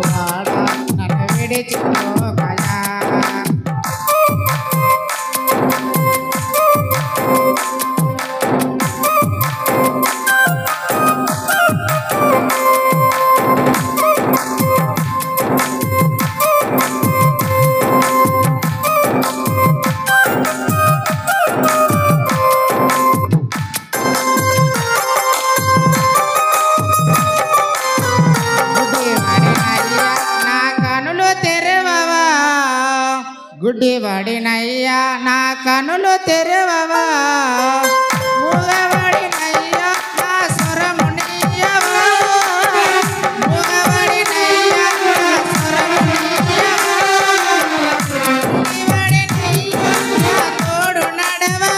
వాడా నన్ను విడిచిపోకయా గుడ్డివాడినయ్యా నా కనులు తెరవవా మూగవాడినయ్యా నా స్వరము నీయవా మూగవాడినయ్యా నా స్వరము నీయవా గుడ్డివాడినయ్యా నా తోడు నడవవా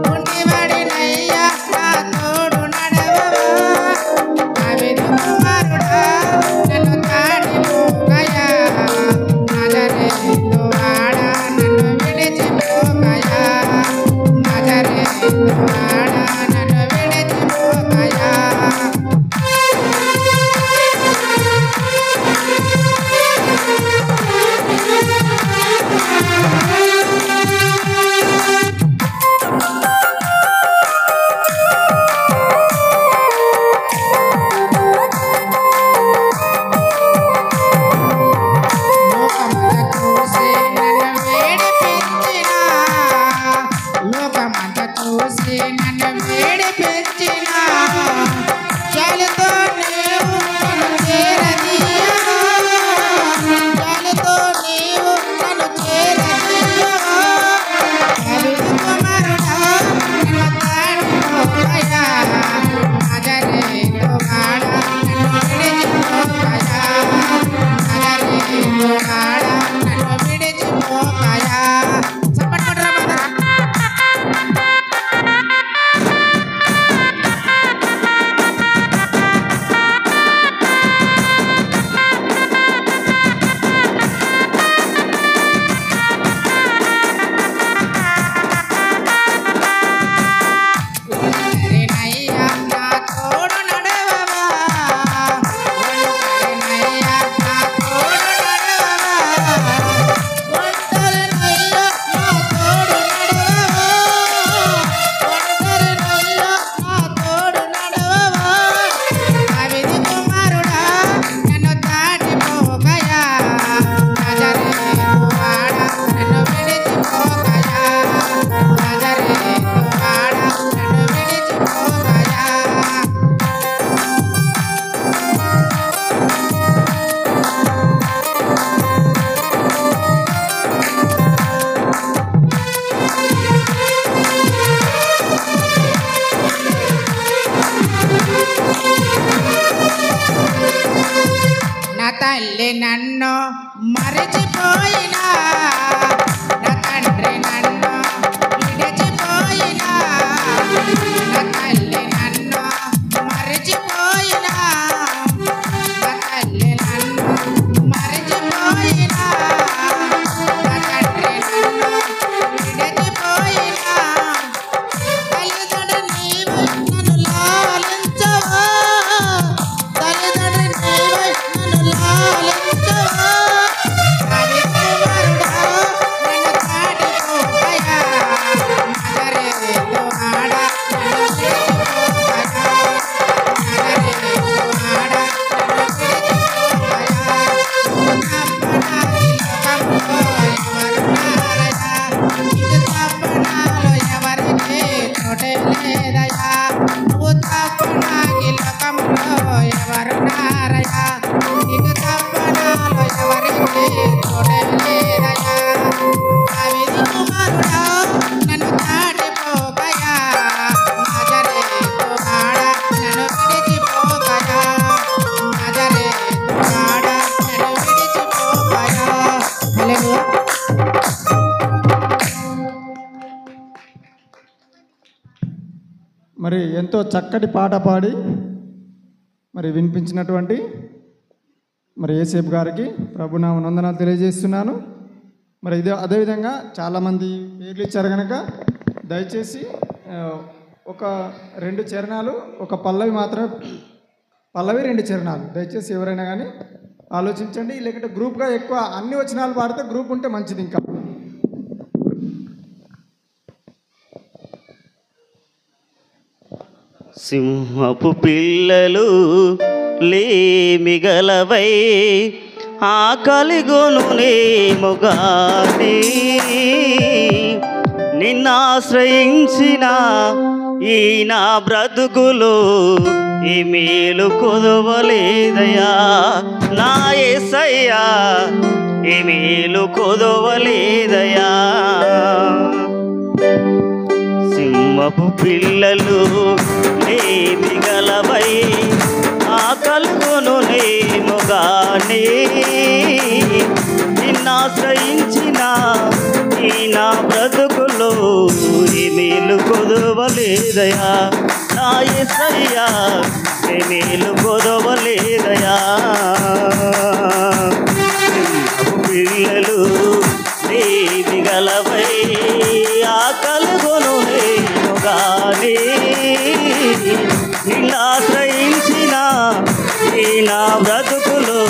గుడ్డివాడినయ్యా నా తోడు నడవవా దావీదు కుమారుడా నన్ను తాడిపోకయా నజరేతు వాడా నన్ను విడిచిపోకయా నజరేతు వాడా నన్ను విడిచిపోకయా లోకమంతా చూసి నన్ను వేడిపించినా చాలుతో నీవు నన్ను చేరదీయవా చాలుతో నీవు నన్ను చేరదీయవా దావీదు కుమారుడా నన్ను తాడిపోకయా నజరేతు వాడా నన్ను విడిచిపోకయా నజరేతు వాడా నన్ను విడిచిపోకయా నా తల్లి నన్ను మరచిపోయినా నా తండ్రి నన్ను విడిచిపోయినా నా తల్లి నన్ను మరచిపోయినా నా తల్లి నన్ను మరచిపోయినా నా తండ్రి నన్ను విడిచిపోయినా తల్లిదండ్రి నీవు నన్ను లాలించవా తల్లిదండ్రి నీవై నన్ను లాలించవా దావీదు కుమారుడా నన్ను తాడిపోకయా నజరేతు వాడా నన్ను విడిచిపోకయా నజరేతు వాడా నన్ను విడిచిపోకయా నీకు తప్పనాలో ఎవరికి చోటే లేదయా నువ్వు తప్పనాకి లోకంలో ఎవరున్నారయ్యా నీకు తప్పనాలో ఎవరికి చోటే లేదయా దావీదు కుమారుడా నన్ను తాడిపోకయా నజరేతు వాడా నన్ను విడిచిపోకయా నజరేతు వాడా నన్ను విడిచిపోకయా హల్లెలూయా. మరి ఎంతో చక్కటి పాట పాడి మరి వినిపించినటువంటి మరి యేసేపు గారికి ప్రభునామ వందనాలు తెలియజేస్తున్నాను. మరి ఇదే అదేవిధంగా చాలామంది పేర్లు ఇచ్చారు కనుక దయచేసి ఒక 2 చరణాలు ఒక పల్లవి మాత్రమే పల్లవి 2 చరణాలు. దయచేసి ఎవరైనా కానీ ఆలోచించండి. లేకుంటే గ్రూప్గా ఎక్కువ అన్ని వచనాలు పాడితే గ్రూప్ ఉంటే మంచిది. ఇంకా సింహపు పిల్లలు లేమిగలవై ఆకలిగొనునేముగాని నిన్నాశ్రయించిన ఈ నా బ్రతుకులు ఈ మేలు కొదవలేదయా నా యేసయ్యా, ఈ మేలు కొదవలేదయా. సింహపు పిల్లలు లేమిగలవై ఆకలిగొనునేముగాని నిన్నాశ్రయించిన ఈ నా బ్రతుకులో ఈ మేలు కొదవలేదయా నా యేసయ్యా, ఈ మేలు కొదవలేదయా. సింహపు పిల్లలు లేమిగలవై ఆకలిగొనునేముగాని నిన్నాశ్రయించిన ఈ నా బ్రతుకులో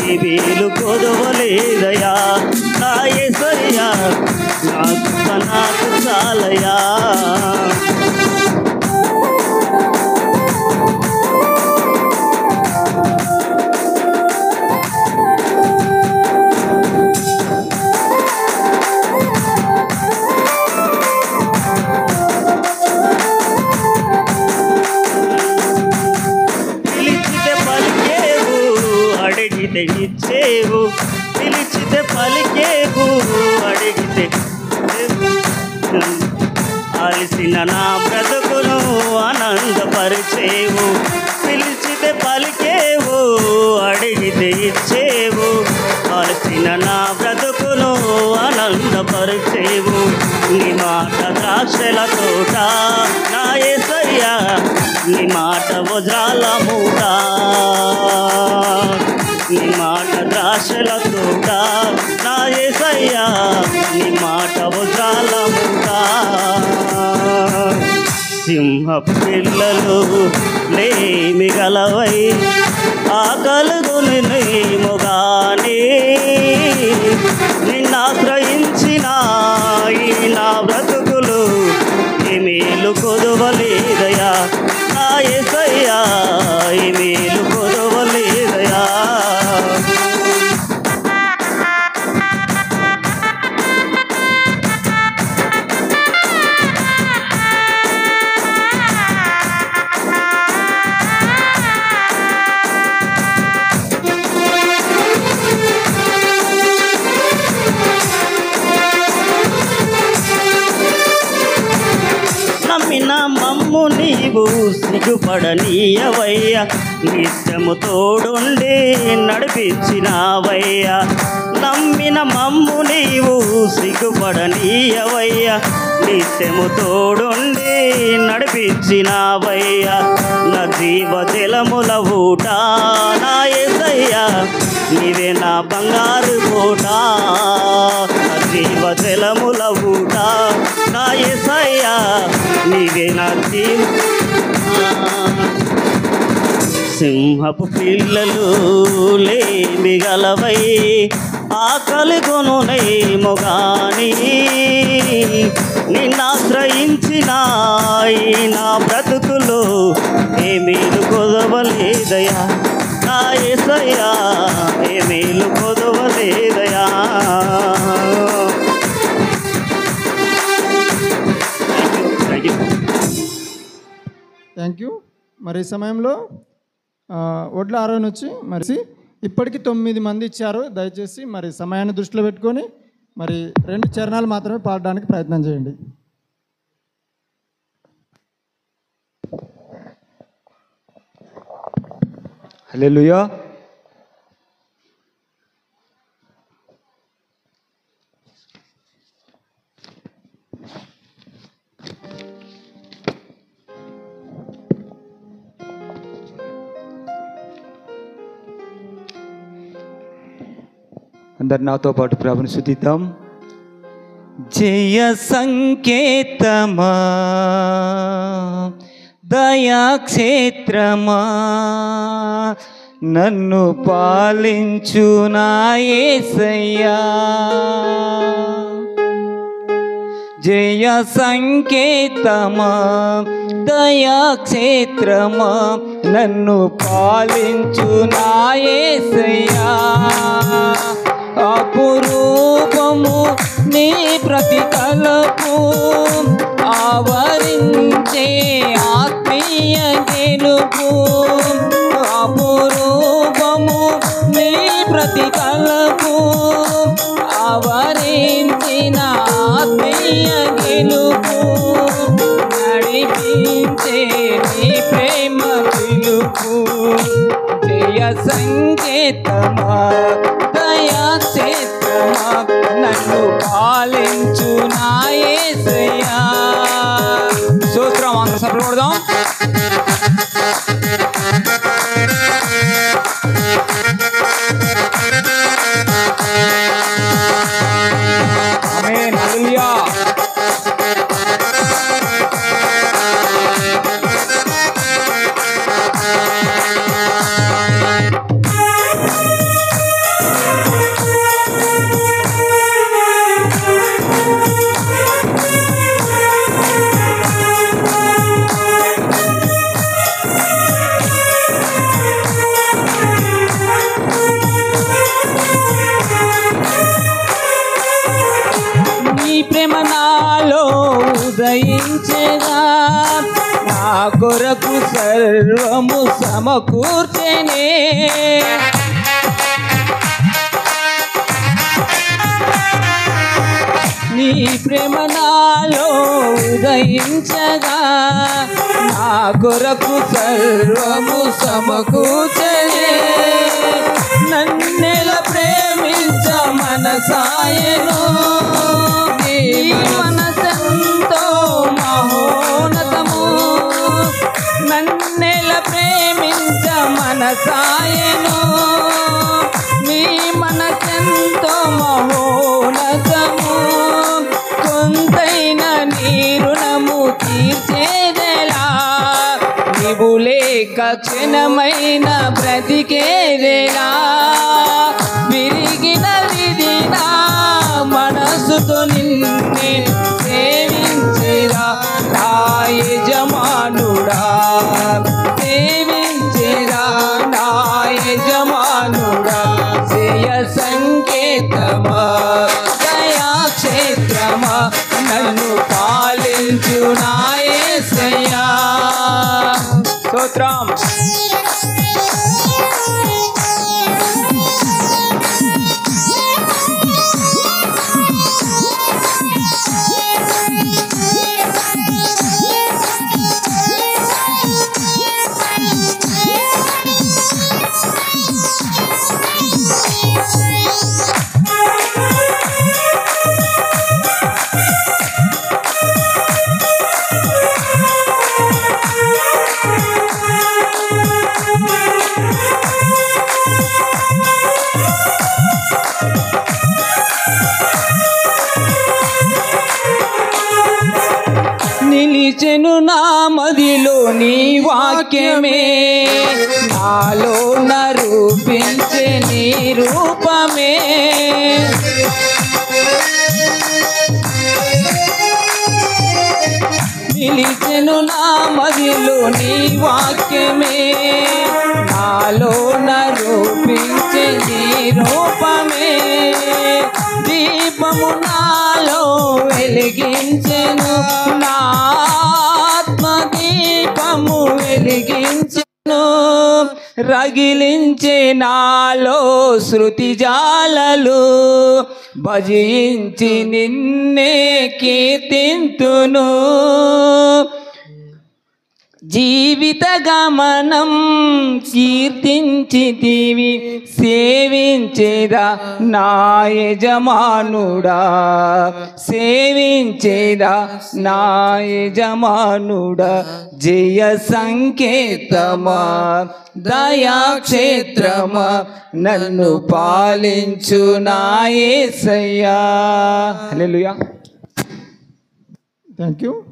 ఈ మేలు కొదవలేదయా నా యేసయ్యా, నాకు చాలయా. ఇచ్చేవు పిలిచితే పలికేవు అడిగితే అలసిన నా బ్రతుకును ఆనందపరిచేవు. పిలిచితే పలికేవు అడిగితే ఇచ్చేవు అలసిన నా బ్రతుకును ఆనందపరిచేవు. నీ మాట ద్రాక్షల తోట నా యేసయ్యా, నీ మాట వజ్రాల మూట, నీ మాట ద్రాక్షల తోట నా యేసయ్యా, నీ మాట వజ్రాల మూట. సింహపు పిల్లలు లేమిగలవై ఆకలిగొనునేముగాని నిన్నాశ్రయించిన ఈ నా బ్రతుకులు ఈ మేలు కొదవలేదయా నా యేసయ్యా, ఈ మేలు కొదవలేదయా. నమ్మిన మమ్ము నీవు సిగ్గుపడనీయవయ్యా, నిత్యము తోడుండి నడిపించినావయ్యా. నమ్మిన మమ్ము నీవు సిగ్గుపడనీయవయ్యా, నిత్యము తోడుండి నడిపించినావయ్యా. నా జీవ జలముల ఊట నా యేసయ్యా, నీవే నా బంగారు కోట. నా జీవ జలముల ఊట నా యేసయ్యా, నీవే నా జీవ. సింహపు పిల్లలు లేమిగలవై ఆకలిగొనునేముగాని నిన్నాశ్రయించిన ఈ నా బ్రతుకులో ఏ మేలు కొదవలేదయా నా యేసయ్యా, ఏ మేలు కొదవలేదయా. Thank you. మరి ఈ సమయంలో ఒడ్ల ఆరోన్ వచ్చి మరి ఇప్పటికి 9 మంది ఇచ్చారు. దయచేసి మరి సమయాన్ని దృష్టిలో పెట్టుకొని మరి 2 చరణాలు మాత్రమే పాడడానికి ప్రయత్నం చేయండి. హల్లెలూయా. అందరు నాతో పాటు ప్రభుని స్తుతిద్దాం. జయ సంకేతమా దయాక్షేత్రమా నన్ను పాలించు నా యేసయ్యా. జయ సంకేతమా దయాక్షేత్రమా నన్ను పాలించు నా యేసయ్యా. అపురూపము నీ ప్రతికలకు ఆవరించే ఆత్మీయ గెలుపు. అపురూపము నీ ప్రతికలకు ఆవరించిన ఆత్మీయ గెలుపు. నడిపించే నీ ప్రేమ పిలుపు. జయ సంకేతమా దయాక్షేత్రమా నన్ను పాలించు నా యేసయ్యా. స్తోత్రం. అందరూ సభలు కొడదాం. ఆమేన్. హల్లెలూయా. ప్రేమ నాలో ఉదయించగా నా కొరకు సర్వము సమకూర్చెనే. నీ ప్రేమ నాలో ఉదయించగా నా కొరకు సర్వము సమకూర్చెనే. నన్నెల ప్రేమించ మనసాయను. మనసంతో మహోన్నతము. నన్నెల ప్రేమించ మనసాయను. నీ మనసంతో మహోన్నతము. కొంతైన నీ రుణము తీర్చేదెలా. నీవు లేక క్షణమైన బ్రతికేదెలా. విరిగిన విధినా మనసుతో నిన్నే సేవించేదా నా యజమానుడా. సేవించేదా నా యజమానుడా. జయ సంకేతమా దయాక్షేత్రమా నన్ను పాలించు నా యేసయ్యా. స్తోత్రం. నిలిచెను నా మదిలో నీ వాక్యమే. నాలో నరూపించే నీ రూపమే. నిలిచెను నా మదిలో నీ వాక్యమే. నాలో నరూపించే నీ రూపమే. దీపము నాలో వెలిగించెను. నా ఆత్మ దీపము వెలిగించెను. రగిలించే నాలో శృతి జాలలు. భజించి నిన్నే కీర్తింతును. జీవిత గమనం కీర్తించితివి. సేవించేదా నా యజమానుడా. సేవించేదా నా యజమానుడా. జయ సంకేతమా దయాక్షేత్రమా నన్ను పాలించు నా యేసయ్యా. హల్లెలూయా. Thank you.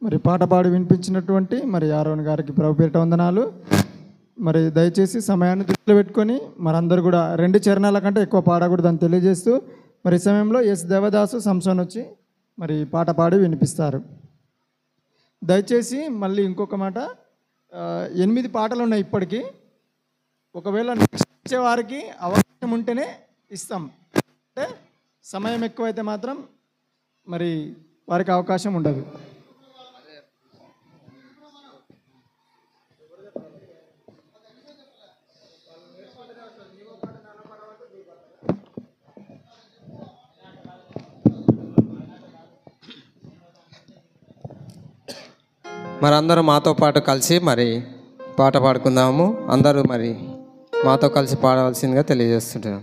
మరి పాట పాడి వినిపించినటువంటి మరి ఆరోన్ గారికి ప్రభు పేరిట వందనాలు. మరి దయచేసి సమయాన్ని దృష్టిలో పెట్టుకొని మరి అందరూ కూడా 2 చరణాల కంటే ఎక్కువ పాడకూడదని తెలియజేస్తూ మరి ఈ సమయంలో ఎస్ దేవదాసు సంసోన్ వచ్చి మరి పాట పాడి వినిపిస్తారు. దయచేసి మళ్ళీ ఇంకొక మాట, 8 పాటలు ఉన్నాయి ఇప్పటికీ. ఒకవేళ ఇచ్చే వారికి అవకాశం ఉంటేనే ఇస్తాం, అంటే సమయం ఎక్కువైతే మాత్రం మరి వారికి అవకాశం ఉండదు. మరి అందరూ మాతో పాటు కలిసి మరి పాట పాడుకుందాము. అందరూ మరి మాతో కలిసి పాడవలసిందిగా తెలియజేస్తుంటున్నాం.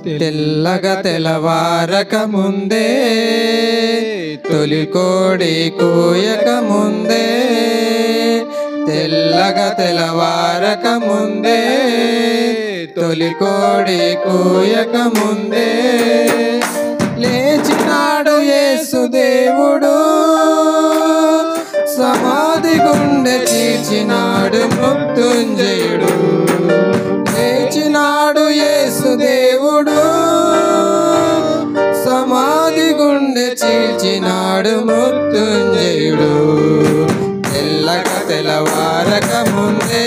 తెల్లగా తెల్లవారక ముందే, తొలి కోడి కూయక ముందే, తెల్లగా తెల్లవారక ముందే, తొలి కోడి కూయక ముందే, లేచినాడు యేసు దేవుడు, సమాధి గుండె చీల్చినాడు మృత్యుంజయుడు. లేచినాడు యేసు దేవుడు, సమాధి గుండె చీల్చినాడు మృత్యుంజయుడు. తెల్లగా తెల్లవారక ముందే,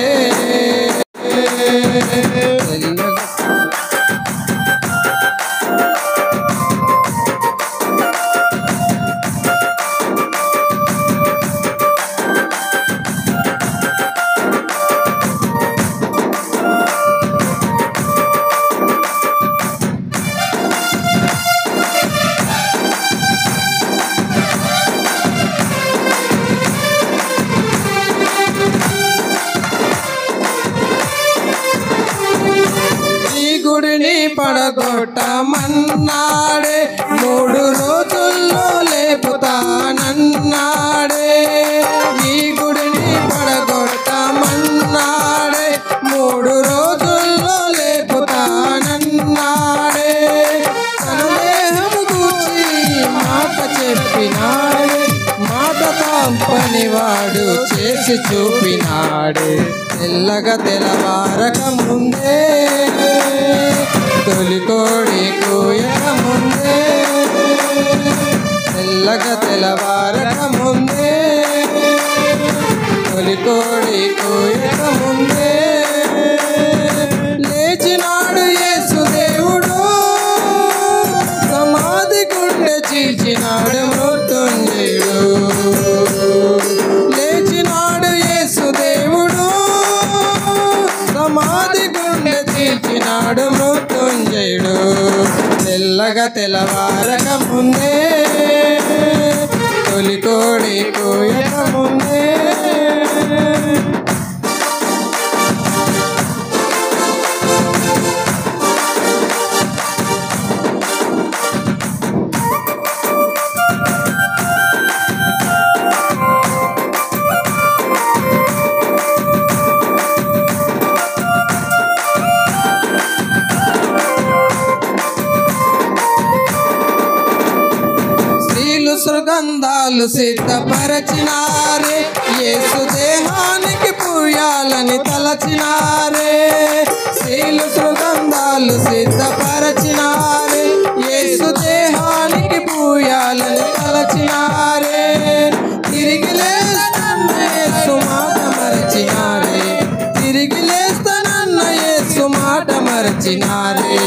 పడగొట్టమన్నాడే, 3 రోజుల్లో లేపుతానన్నాడే. ఈ గుడిని పడగొట్టమన్నాడే, 3 రోజుల్లో లేపుతానన్నాడే. తన దేహము గూర్చి మాట చెప్పినాడే, మాట తప్పని వాడు చేసి చూపినాడే. తెల్లగా తెల్లవారక ముందే, తొలి కోడి కూయక ముందే, తెల్లగా తెల్లవారక ముందే, తొలి కోడి కూయక ముందే, లేచినాడు యేసు దేవుడు, సమాధి గుండె చీల్చినాడు మృత్యుంజయుడు. లేచినాడు యేసు దేవుడు, సమాధి గుండె చీల్చినాడు మృత్యుంజయుడు. తెల్లగా తెల్లవారక ముందే, తొలి కోడి కూయక ముందే, సుగంధాలు సిద్ధపరచినారే, యేసు దేహానికి పూయాలని తలచినారే. శీలు సుగంధాలు సిద్ధపరచినారే, యేసు దేహానికి పూయాలని తలచినారే. తిరిగి లేస్తానన్న యేసు మాట మరచినారే, తిరిగి లేస్తానన్న యేసు మాట మరచినారే.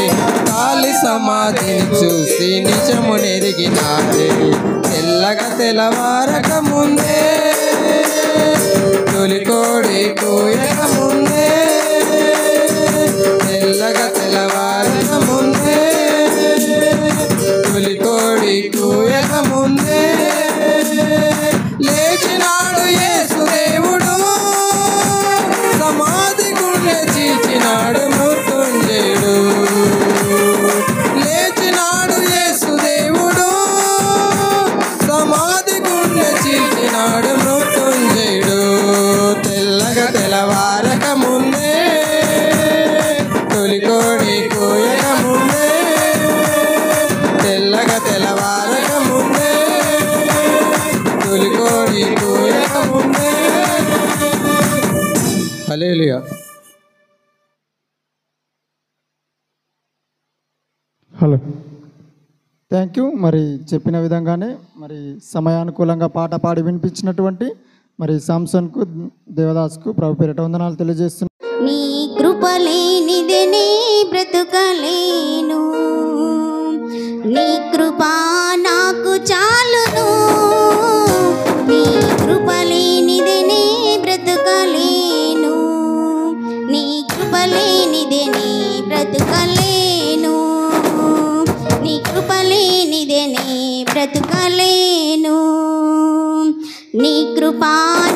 కాలి సమాధిని చూసి నిజము నెరిగినారే. తెల్లగా తెల్లవారక ముందే, తొలి కోడి కూయక ముందే, తెల్లగా తెల్లవారక ముందే, తొలి కోడి కూయక ముందే, లేచినాడు యేసు దేవుడు, సమాధి గుండె చీల్చినాడు మృత్యుంజయుడు. లేచినాడు యేసు దేవుడు, సమాధి గుండె చీల్చినాడు మృత్యుంజయుడు. తెల్లగా తెల్లవారక ముందే, తొలి కోడి కూయక ముందే, తెల్లగా తెల్లవారక ముందే, తొలి హల్లెలూయా. Hello, thank you. మరి చెప్పిన విధంగానే మరి సమయానుకూలంగా పాట పాడి వినిపించినటువంటి మరి సాంసన్కు, దేవదాస్కు ప్రభు పేరిట వందనాలు తెలియజేస్తున్నాను. నీ కృపలేనిదే నీ బ్రతుకలేను, నీ కృపా నాకు చాలును. నీ కృపలేనిదే నీ బ్రతుకలేను, నీ కృపలేనిదే నీ బ్రతుకలేను, నీ కృపలేనిదే నీ బ్రతుకలేను. నీ కృపా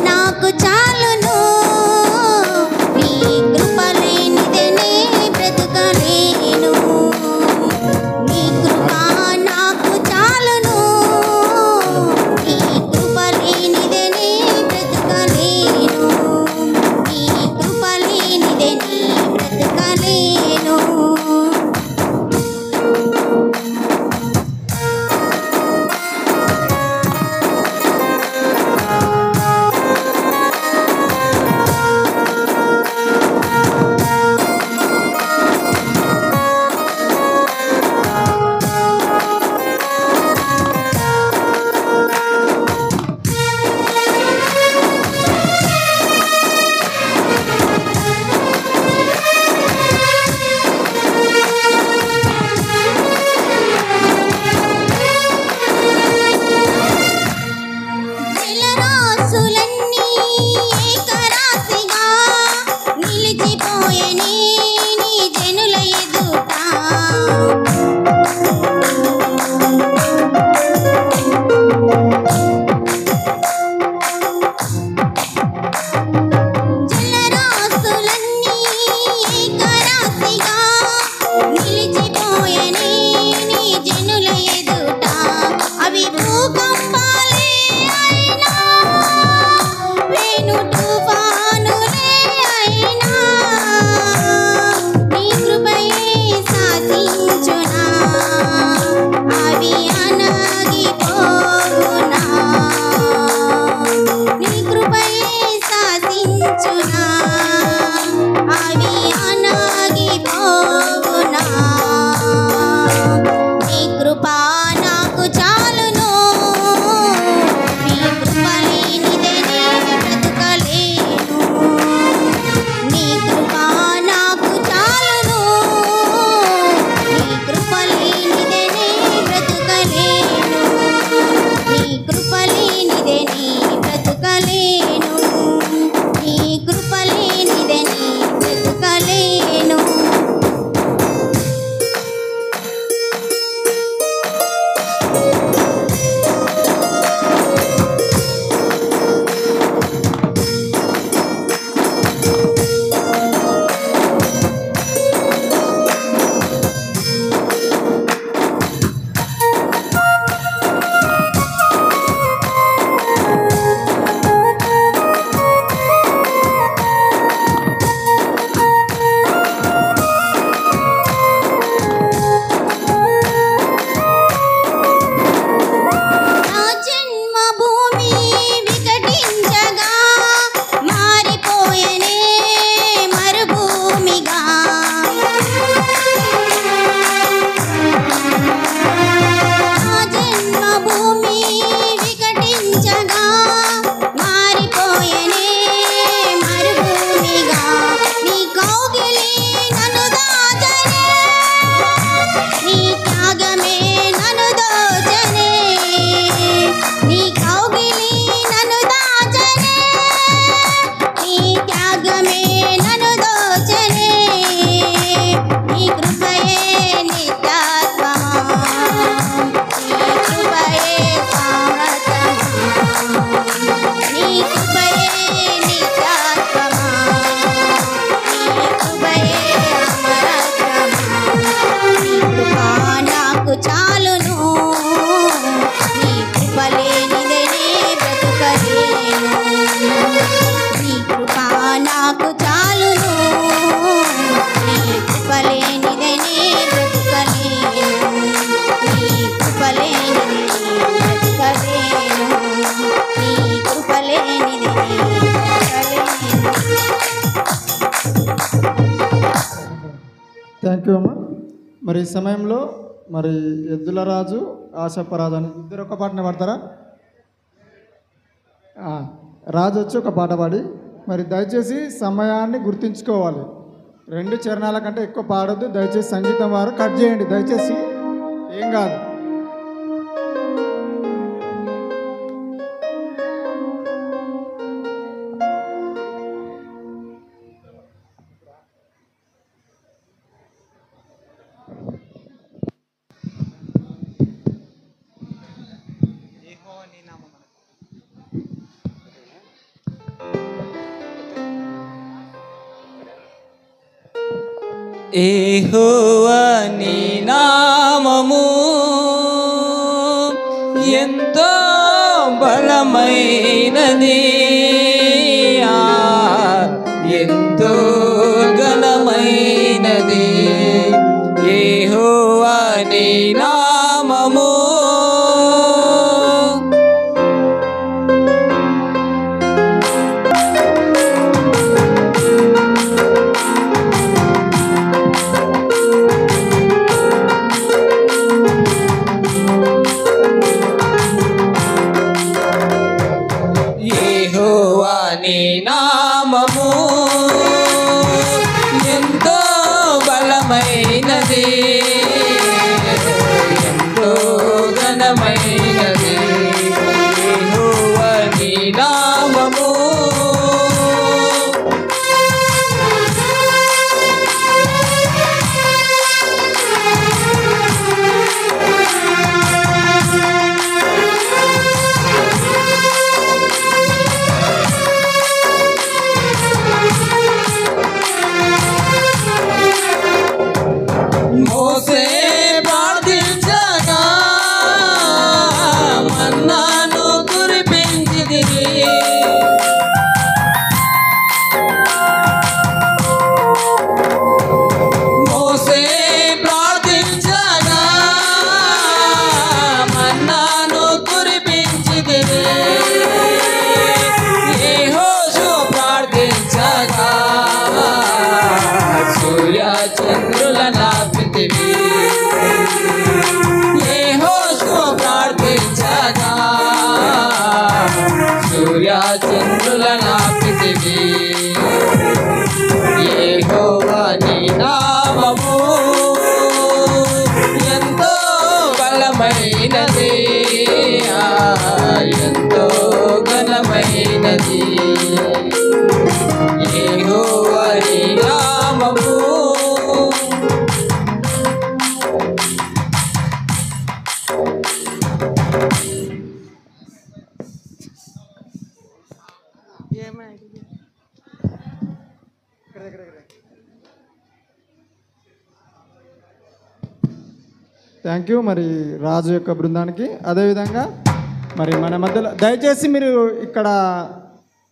నాకు చాలును, నీ కృపలేనిదే నీ బ్రతుకలేను, నీ కృపా నాకు చాలును, నీ కృపలేనిదే నీ బ్రతుకలేను, నీ కృపలేనిదే నీ బ్రతుకలేను. జలరాశులన్నీ ఏకరాశిగా నిలిచిపోయెనే నీ జనుల ఎదుట. జలరాశులన్నీ ఏకరాశిగా నిలిచిపోయెనే నీ జనుల ఎదుట. అవి భూకంపాలే అయినా, వేణు తుఫానులే అయినా, నీ కృపయే శాసించునా. థ్యాంక్ యూ అమ్మ. మరి ఈ సమయంలో మరి ఎద్దుల రాజు ఆశప్పరాజు అని ఇద్దరు ఒక పాటనే పాడతారా? రాజు వచ్చి ఒక పాట పాడి మరి దయచేసి సమయాన్ని గుర్తుంచుకోవాలి. 2 చరణాల కంటే ఎక్కువ పాడొద్దు. దయచేసి సంగీతం వారు కట్ చేయండి దయచేసి, ఏం కాదు. యెహోవా నీ నామము ఎంతో బలమైనది, ఎంతో ఘనమైనది. యెహోవా నీ నామము నీ నామము ఎంతో బలమైనది, ఎంతో ఘనమైనది. యెహోవా నీ నామము మోసే ప్రార్థించగా మన్నాను కురిపించితివి, మోసే ప్రార్థించగా మన్నాను కురిపించితివి, యెహోషువ ప్రార్థించగా సూర్య చంద్రులను ఆపితివి, యెహోషువ ప్రార్థించగా సూర్య చంద్రులను ఆపితివి. యెహోవా నీ నామము ఎంతో బలమైనది, ఎంతో ఘనమైనది. యెహోవా నీ నామము థ్యాంక్ యూ మరి రాజు యొక్క బృందానికి. అదేవిధంగా మరి మన మధ్యలో దయచేసి మీరు ఇక్కడ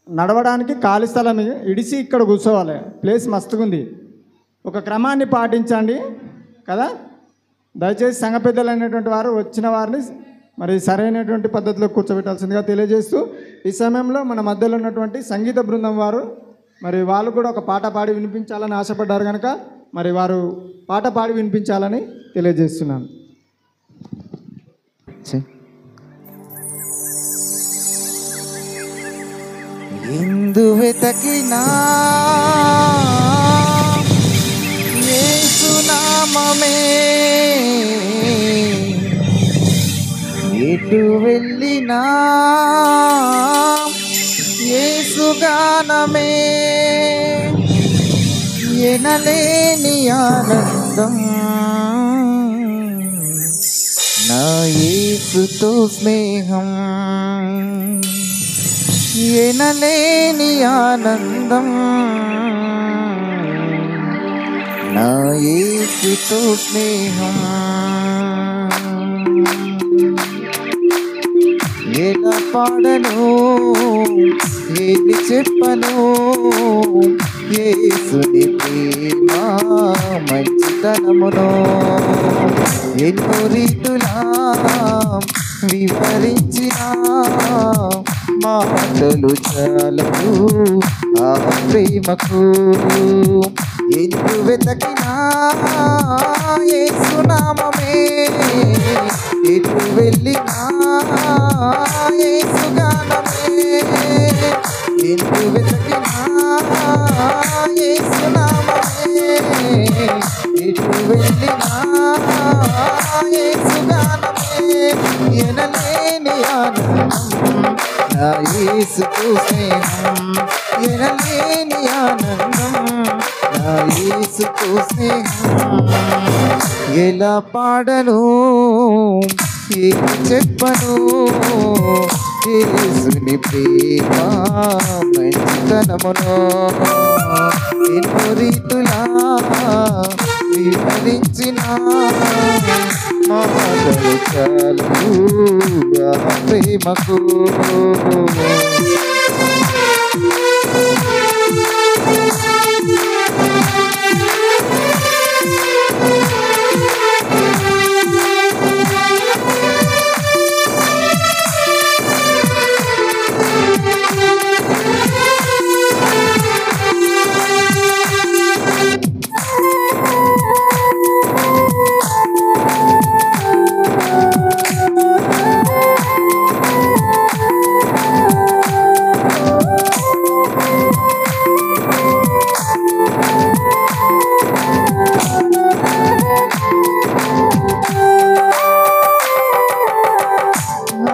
నడవడానికి ఖాళీ స్థలం ఇడిసి ఇక్కడ కూర్చోవాలి. ప్లేస్ మస్తుగా ఉంది. ఒక క్రమాన్ని పాటించండి కదా. దయచేసి సంఘ పెద్దలైనటువంటి వారు వచ్చిన వారిని మరి సరైనటువంటి పద్ధతిలో కూర్చోబెట్టాల్సిందిగా తెలియజేస్తూ, ఈ సమయంలో మన మధ్యలో ఉన్నటువంటి సంగీత బృందం వారు మరి వాళ్ళు కూడా ఒక పాట పాడి వినిపించాలని ఆశపడ్డారు కనుక మరి వారు పాట పాడి వినిపించాలని తెలియజేస్తున్నాను. ఎందు వెతకినా యేసు నామమే, ఎటు వెళ్ళినా యేసు గానమే, ఎనలేని ఆనందం నా యేసుతో స్నేహం, ఎనలేని ఆనందం నా యేసుతో స్నేహం. ఎలా పాడను ఏది చెప్పను యేసుని ప్రేమ మంచితనమును, ఎన్నో రీతులా వివరించిన మాటలు చాలవు ఆ ప్రేమకు, ఎటు వెతకినా యేసునామమే, ఎటు వెళ్ళినా యేసుగానమే, ఎటు వెతకినా యేసునామమే, ఎటు వెళ్ళినా యేసుగానమే. ఎనలేని ఆనందం నా యేసుతో స్నేహం, ఎనలేని ఆనందం నా యేసుతో స్నేహం. ఎలా పాడను ఏమి చెప్పను యేసుని ప్రేమ మంచితనమును, ఎన్నో రీతులా వివరించిన మాటలు చాలు ఆ ప్రేమకు.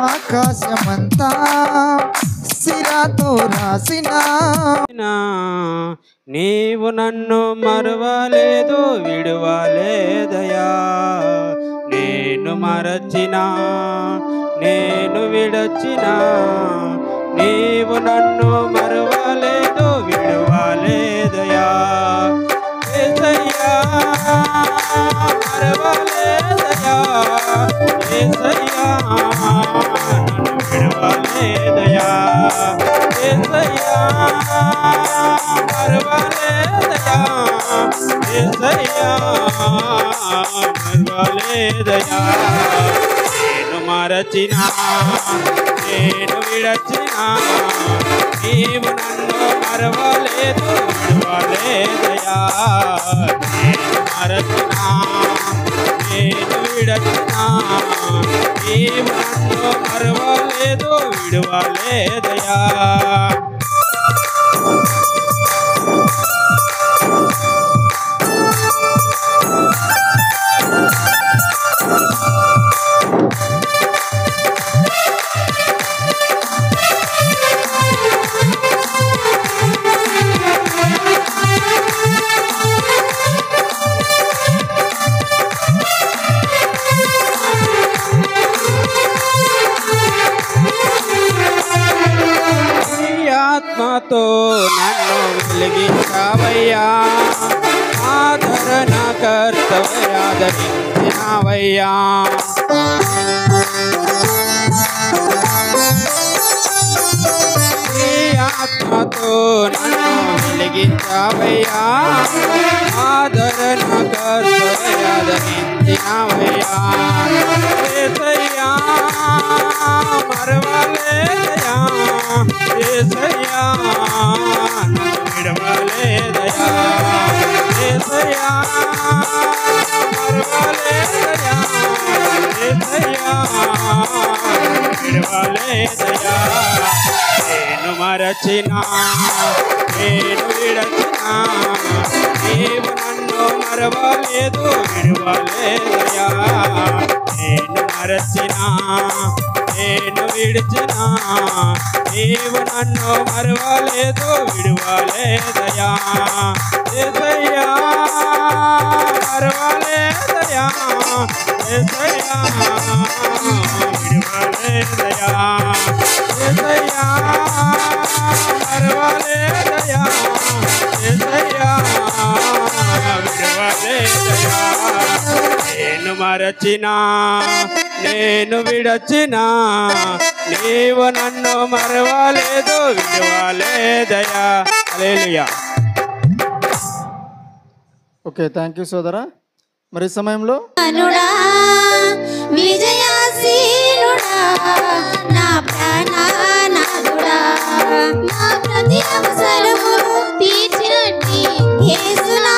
ఆకాశమంతా సిరాతో రాసిన నీవు నన్ను మరువలేదు విడువలేదయా, నేను మరచినా నేను విడచినా నీవు నన్ను మరువలేదు విడువలేదయా, యేసయ్యా మరువలేదయా, యేసయ్యా నన్ను విడువలేదయా, యేసయ్యా మరువలేదయా, యేసయ్యా మరువలేదయా, నేను మరచినా నేను విడచినా నీవు నన్ను మరవలేదు విడువలేదయా, నేను మరచినా నేను విడచినా నీవు నన్ను మరవలేదు విడువలేదయా. ఆత్మతో నన్ను వెలిగించావయ్యా, ఆదరణ కర్తవ్యాదరించినావయ్యా, ఆత్మతో నన్ను వెలిగించావయ్యా, ఆదరణ కర్తవ్యాదరించినావయ్యా, యేసయ్యా మరువలేదయా, యేసయ్యా నన్ను విడువలేదయా, యేసయ్యా మరువలేదయా, యేసయ్యా విడువలేదయా, నేను మరచినా నేను విడచినా నీవు నన్ను మరవలేదు విడువలేదయా, నేను మరచినా నేను విడిచినా నీవు నన్ను మరవలేదు విడువలేదయా, యేసయ్యా మరవలేదయా, యేసయ్యా విడువలేదయా, యేసయ్యా మరవలేదయా, యేసయ్యా విడువలేదయా, నేను మరచినా నేను విడచినా నీవు నన్ను మరవలేదు విడువలేదయా. హల్లెలూయా. ఓకే, థ్యాంక్ యూ సోదరా. మరి ఈ సమయంలో అనుడా విజయాసీనుడా నా ప్రాణనాథుడా, నా ప్రతి అవసరము తీర్చినట్టి యేసునా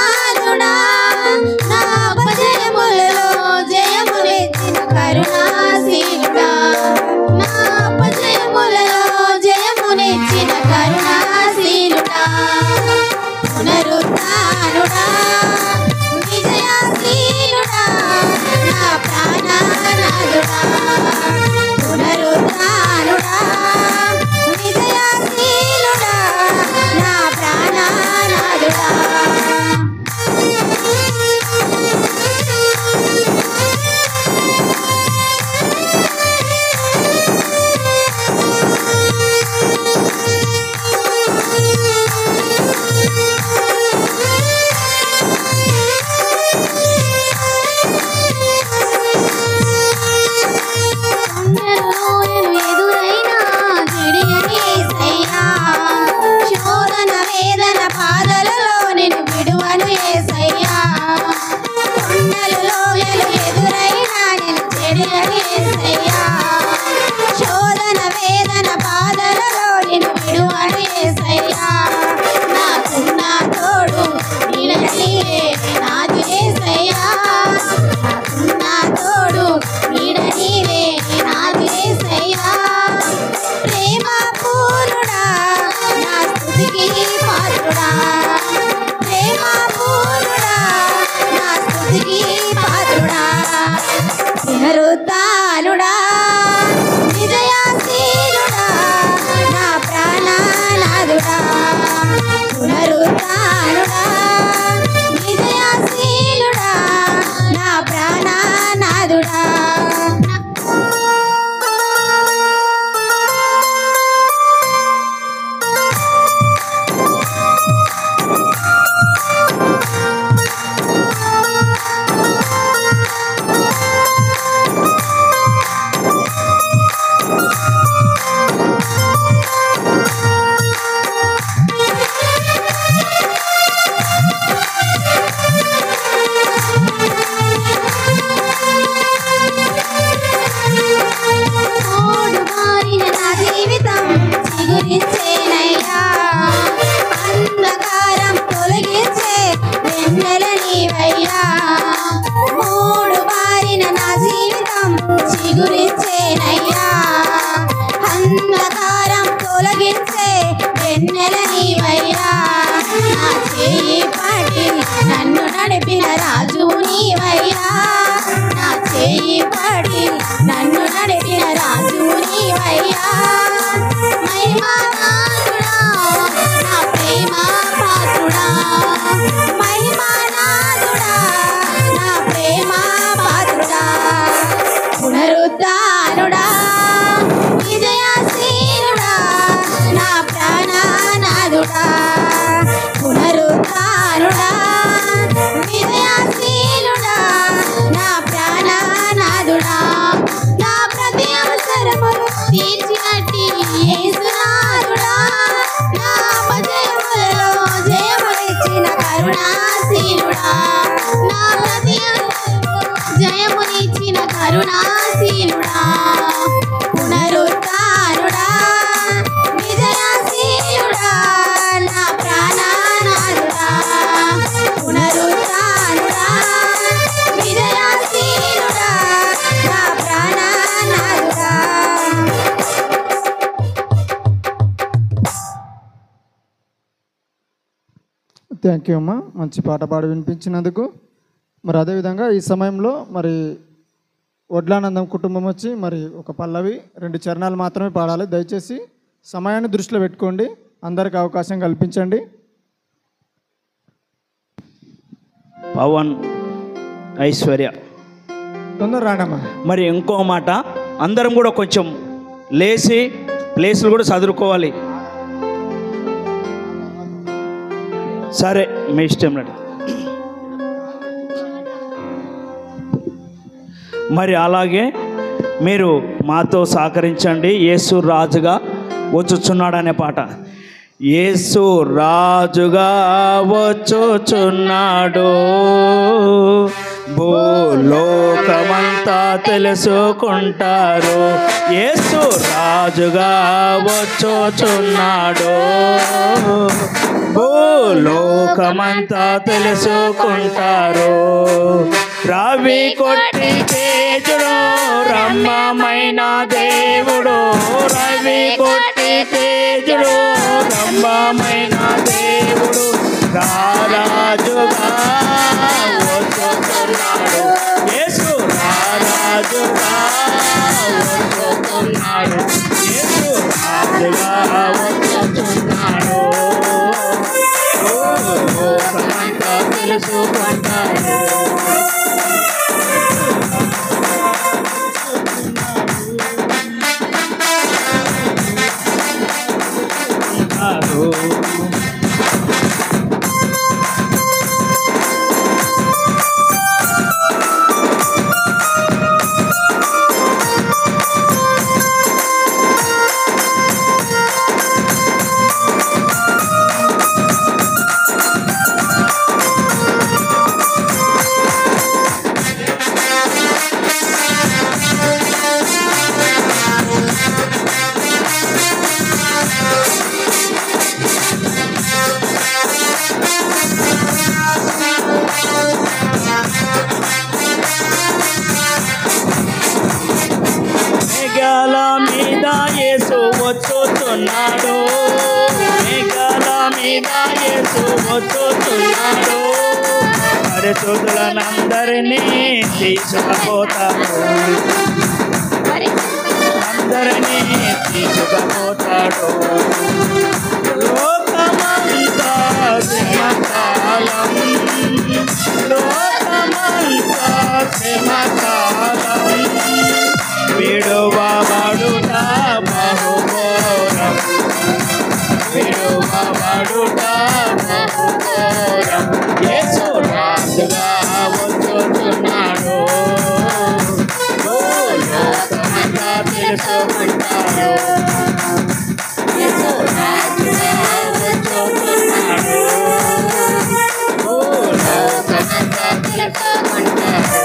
యేసయ్యా కొండలు లోయలు ఎదురైనా నేను చెడియని యేసయ్యా శోధన వేదన బాధలలో నేను విడువని యేసయ్యా నాకున్న తోడు నీడనీవే నాది యేసయ్యా నాకున్న తోడు నీడనీవే నాది యేసయ్యా ప్రేమ పూర్ణుడా నా స్తుతికి పాత్రుడా ప్రేమ పూర్ణుడా నా స్తుతికి పాత్రుడా పునరుద్ధానుడా విజయశీలుడా నా ప్రాణనాథుడా పునరుద్ధానుడా విజయశీలుడా నా ప్రాణనాథుడా మూడు మారిన నా జీవితం చిగురించేనయ్యా అంధకారం తొలగించే వెన్నెల నీవయ్యా మూడు మారిన నా జీవితం చిగురించేనయ్యా అంధకారం తొలగించే వెన్నెల నీవయ్యా నా చేయి పట్టి నన్ను నడిపిన రాజు నీవయ్యా నా చేయి పట్టి నన్ను నడిపిన రాజు నీవయ్యా మహిమానాథుడా నా ప్రేమ పాత్రుడా మహిమానాథుడా నా ప్రేమ పాత్రుడా పునరుద్ధానుడా విజయశీలుడా నా ప్రాణనాథుడా పునరుద్ధానుడా విజయశీలుడా నా ప్రాణనాథుడా నా ప్రతి అవసరమును తీర్చినట్టి యేసునాథుడా నా అపజయములలో జయమునిచ్చిన కరుణాశీలుడా నా ప్రతి అవసరమును జయమునిచ్చిన కరుణాశీలుడా పునరుద్ధానుడా విజయశీలుడా నా ప్రాణనాథుడా పునరుద్ధానుడా విజయశీలుడా నా ప్రాణనాథుడా థ్యాంక్ యూ అమ్మా, మంచి పాట పాడి వినిపించినందుకు. మరి అదేవిధంగా ఈ సమయంలో మరి వడ్లానందం కుటుంబం వచ్చి మరి ఒక పల్లవి 2 చరణాలు మాత్రమే పాడాలి. దయచేసి సమయాన్ని దృష్టిలో పెట్టుకోండి, అందరికి అవకాశం కల్పించండి. పవన్ ఐశ్వర్య. తొందర రాడమ్మా. మరి ఇంకో మాట, అందరం కూడా కొంచెం లేచి ప్లేసులు కూడా చదువుకోవాలి. సరే మీ ఇష్టం రండి. మరి అలాగే మీరు మాతో సహకరించండి. యేసు రాజుగా వచ్చుచున్నాడనే పాట. యేసు రాజుగా వచ్చుచున్నాడు, భూలోకమంతా తెలుసుకుంటారు. యేసు రాజుగా వచ్చుచున్నాడు, భూలోకమంతా తెలుసుకుంటారు. రవి కొట్టి తేజుడు రమ్మమైన దేవుడు, రవి కొట్టి తేజుడు రమ్మమైన దేవుడు రారాజుగా వచ్చుతున్నాడు. యేసు రారాజుగా వచ్చుతున్నాడు, యేసు రాజుగా వచ్చుతున్నాడు. లోకమంతా తెలుసుకుంటాడు. వచ్చుతున్నాడు పరిశుద్ధులనందరినీ తీసుకుపోతాడు అందరినీ తీసుకుపోతాడు లోకమంతా సింహకాలం లోకమంతా సింహకాలం విడువబడుట బహుఘోరం విడువబడుట బహుఘోరం యేసు రాజుగా వచ్చుతున్నాడు లోకమంతా తెలుసుకుంటాడు యేసు రాజుగా వచ్చుతున్నాడు లోకమంతా తెలుసుకుంటాడు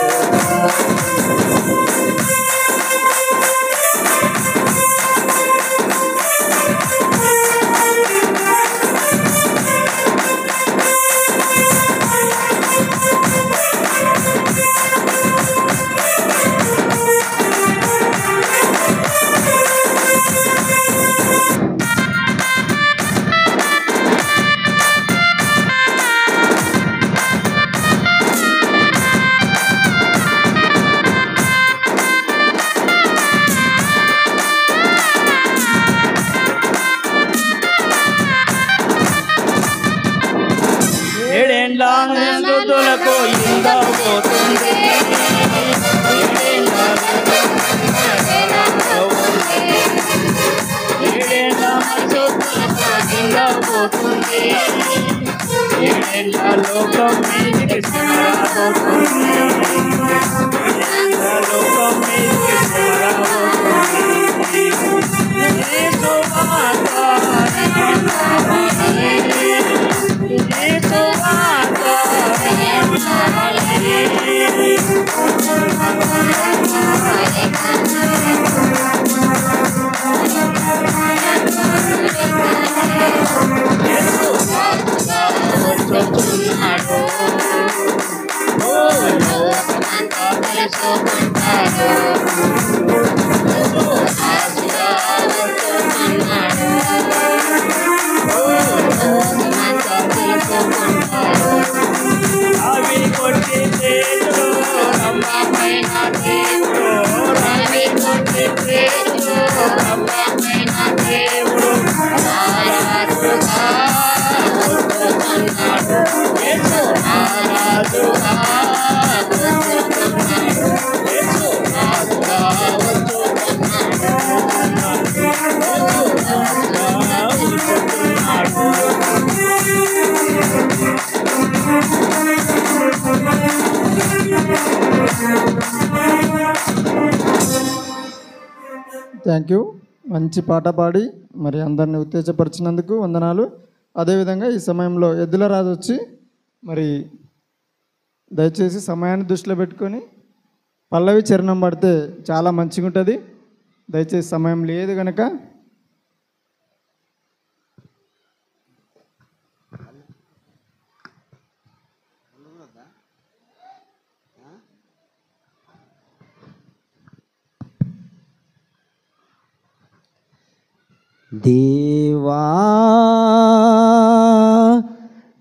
దుద్దులకు ఇంద పోతుంది లోకం మీదికి రాబోతుంది లోకం మీదికి అవి కొట్టి దేవుడు రమ్మమైన దేవుడు రవి కొట్టి దేవుడు రమ్మమైన దేవుడు రారాజుగా వచ్చుతున్నాడు యేసు రారాజుగా వచ్చుతున్నాడు యేసు రాజుగా వచ్చుతున్నాడు యేసు రాజుగా వచ్చుతున్నాడు థ్యాంక్ యూ. మంచి పాట పాడి మరి అందరిని ఉత్తేజపరిచినందుకు వందనాలు. అదేవిధంగా ఈ సమయంలో ఎద్దుల రాజు వచ్చి మరి దయచేసి సమయాన్ని దృష్టిలో పెట్టుకొని పల్లవి చరణం పడితే చాలా మంచిగా ఉంటుంది. దయచేసి సమయం లేదు కనుక దేవా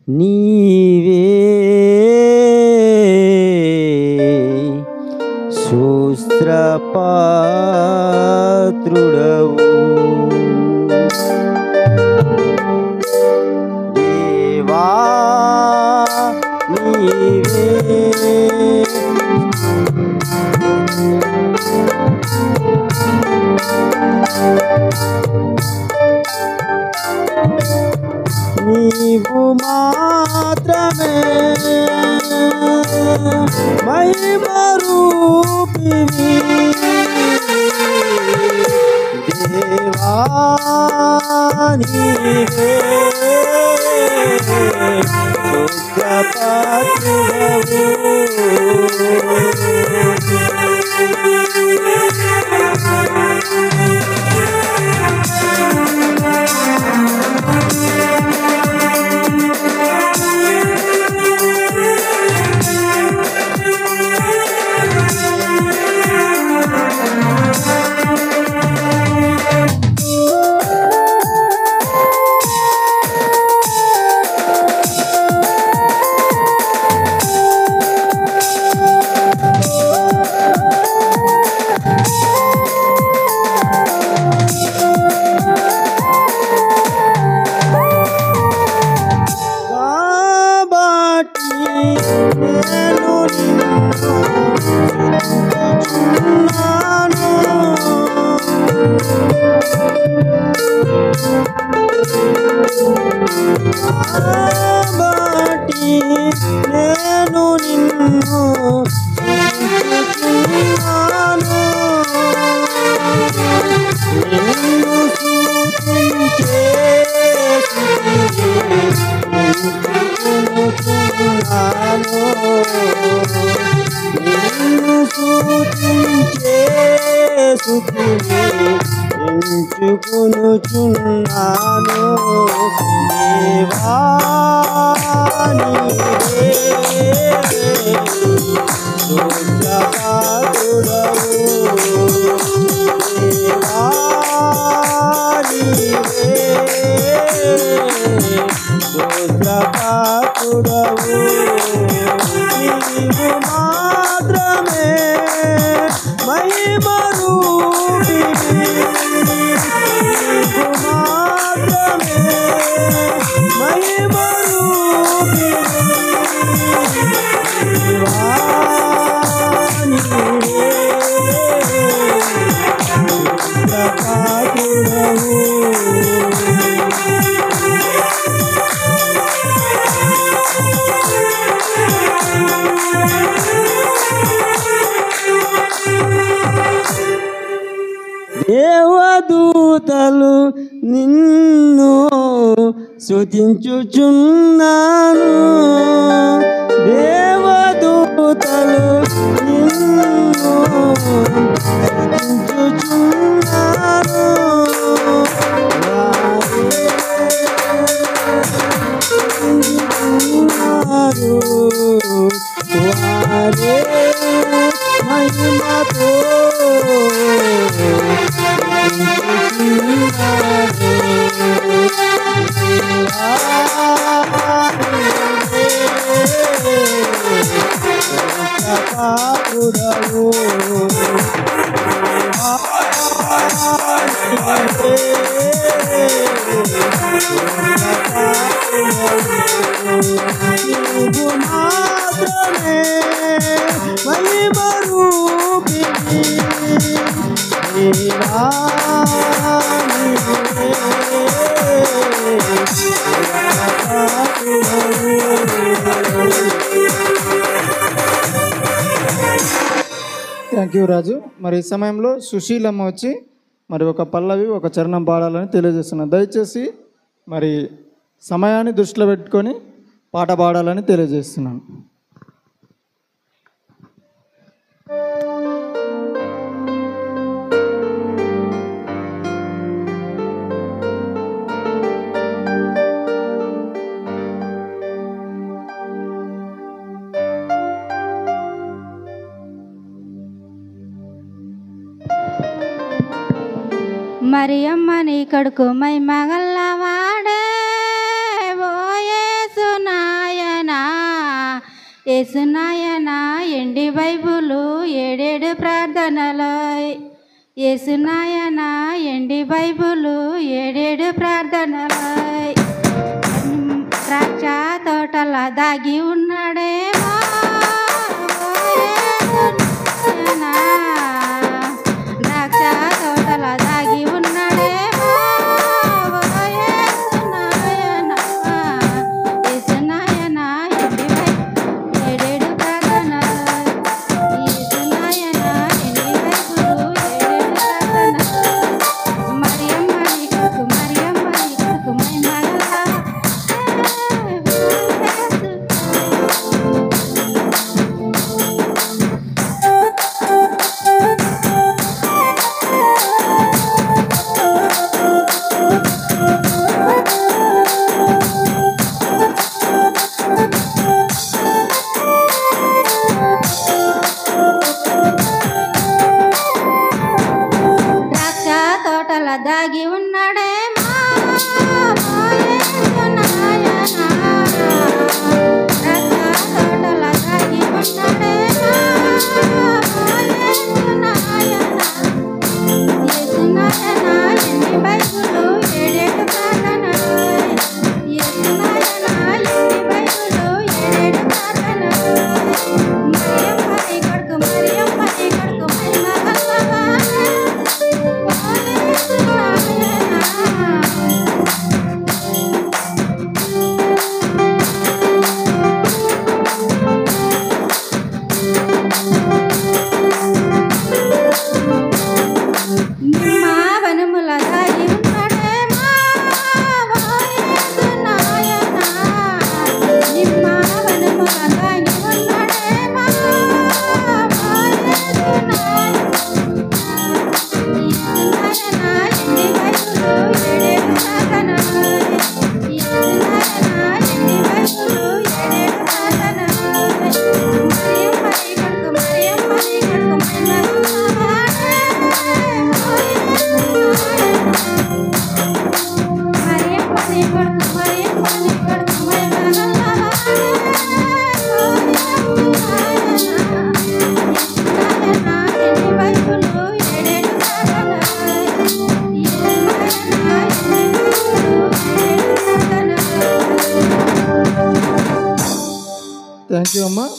నీవే శోస్త్రపాత్రుడవు దేవా నీవే నీవు మాత్రమే మహిమరూపివి దేవా నీవే శుద్ధపాత్రుడవు నేను నిన్ను స్తుతించుచున్నాను. నిన్ను స్తుతించే స్తుతించుచున్నాను. నిన్ను స్తుతించే స్తుతిని ఎంచుకొనుచున్నాను. దేవా నీవే స్తోత్రపాత్రుడవు. దేవా నీవే స్తోత్రపాత్రుడవు. నీవు మాత్రమే మహిమరూపిణి. నీవు మాత్రమే మహిమరూపిణి. దేవా నీవే స్తోత్రపాత్రుడవు. దేవదూతలు నిన్ను స్తుతించుచున్నాను. దేవదూతలు నిన్ను స్తుతించుచున్నాను. వారే మహిమతో పాత్రుడవు. నీవు మాత్రమే మహిమరూపిణి. దేవా నీవే థ్యాంక్ యూ రాజు. మరి ఈ సమయంలో సుశీలమ్మ వచ్చి మరి ఒక పల్లవి ఒక చరణం పాడాలని తెలియజేస్తున్నాను. దయచేసి మరి సమయాన్ని దృష్టిలో పెట్టుకొని పాట పాడాలని తెలియజేస్తున్నాను. మరియమ్మ నీ కొడుకు మై మగల్లవాడే ఓ యేసునాయనా. యేసునాయనా ఎండి బైబులు ఏడేడు ప్రార్థనలు. యేసునాయనా ఎండి బైబులు ఏడేడు ప్రార్థనలు. ద్రాక్ష తోటల దాగి ఉన్నాడేమో ఓ యేసునాయనా. ద్రాక్ష తోటల దాగి ఉన్నాడేమో ఓ యేసునాయనా. యేసునాయనా ఎండి ఏడేడు ప్రార్థనలు. యేసునాయనా ఎండి బైబులు ఏడేడు ప్రార్థనలు. మరియమ్మ నీ కొడుకు మరియమ్మ నీ కొడుకు మై మగల్ల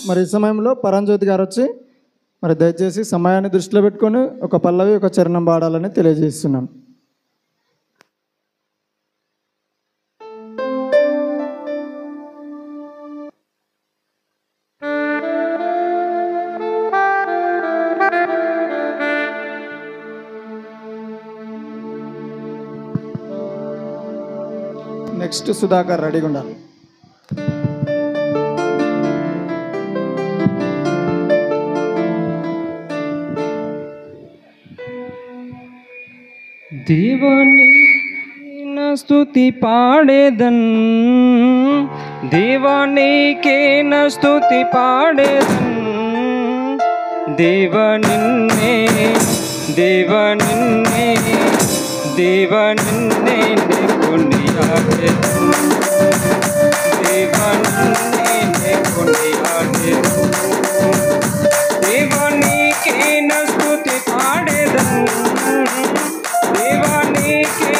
మరి ఈ సమయంలో పరంజ్యోతి గారు వచ్చి మరి దయచేసి సమయాన్ని దృష్టిలో పెట్టుకొని ఒక పల్లవి ఒక చరణం పాడాలని తెలియజేస్తున్నాను. నెక్స్ట్ సుధాకర్ రెడీగా ఉండాలి. దేవాని స్తుతి పాడేదన్, దేవానికే స్తుతి పాడేదన్, దేవ నిన్నే దేవ నిన్నే దేవ నిన్నే కొనియాడేదన్, దేవ నిన్నే కొనియాడేదన్, దేవానికే స్తుతి పాడేదన్, దేవానికే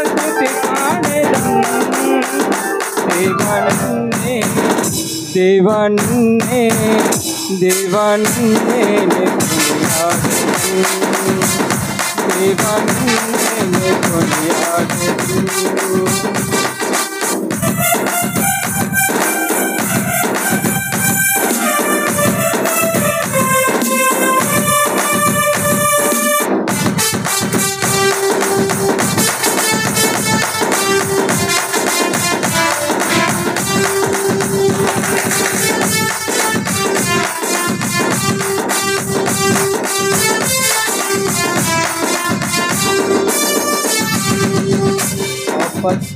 స్తుతి పాడేదన్, దేవానిన్నే దేవానిన్నే దేవానిన్నే కొనియాడేదన్, దేవానిన్నే కొనియాడేదన్.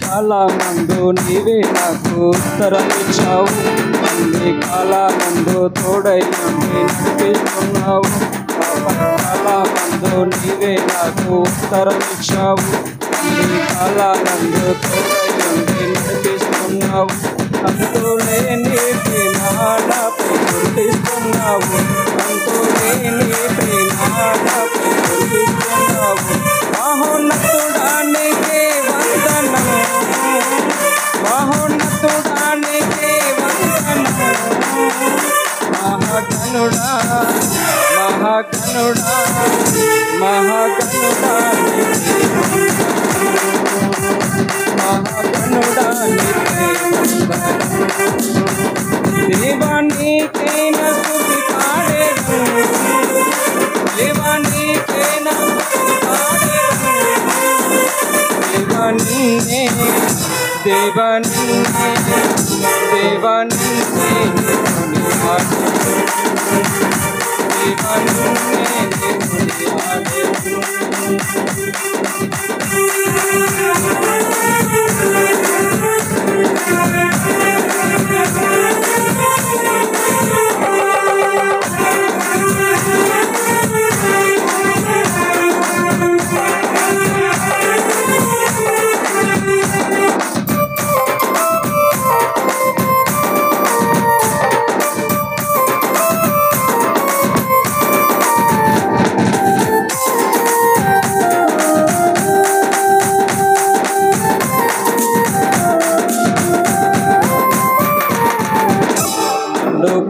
కాలమందు నీవే నాకు ఉత్తరమిచ్చావు, అన్ని కాలమందు తోడై ఉండి నడిపిస్తున్నావు. కాలమందు నీవే నాకు ఉత్తరమిచ్చావు, అన్ని కాలమందు తోడై ఉండి నడిపిస్తున్నావు. అంతులేని ప్రేమ నాపై కురిపిస్తున్నావు, అంతులేని ప్రేమ నాపై కురిపిస్తున్నావు. మహోన్నతుడానికే వందనం, మహోన్నతుడానికే వందనం, మహాగణుడా మహాగణుడా మహాగణుడానికే మహాగణుడానికే వందనం. దేవానికే స్తుతి పాడేదన్, దేవానికే స్తుతి పాడేదన్, దేవానిన్నే దేవానిన్నే దేవానిన్నే కొనియాడేదన్, దేవానిన్నే కొనియాడేదన్.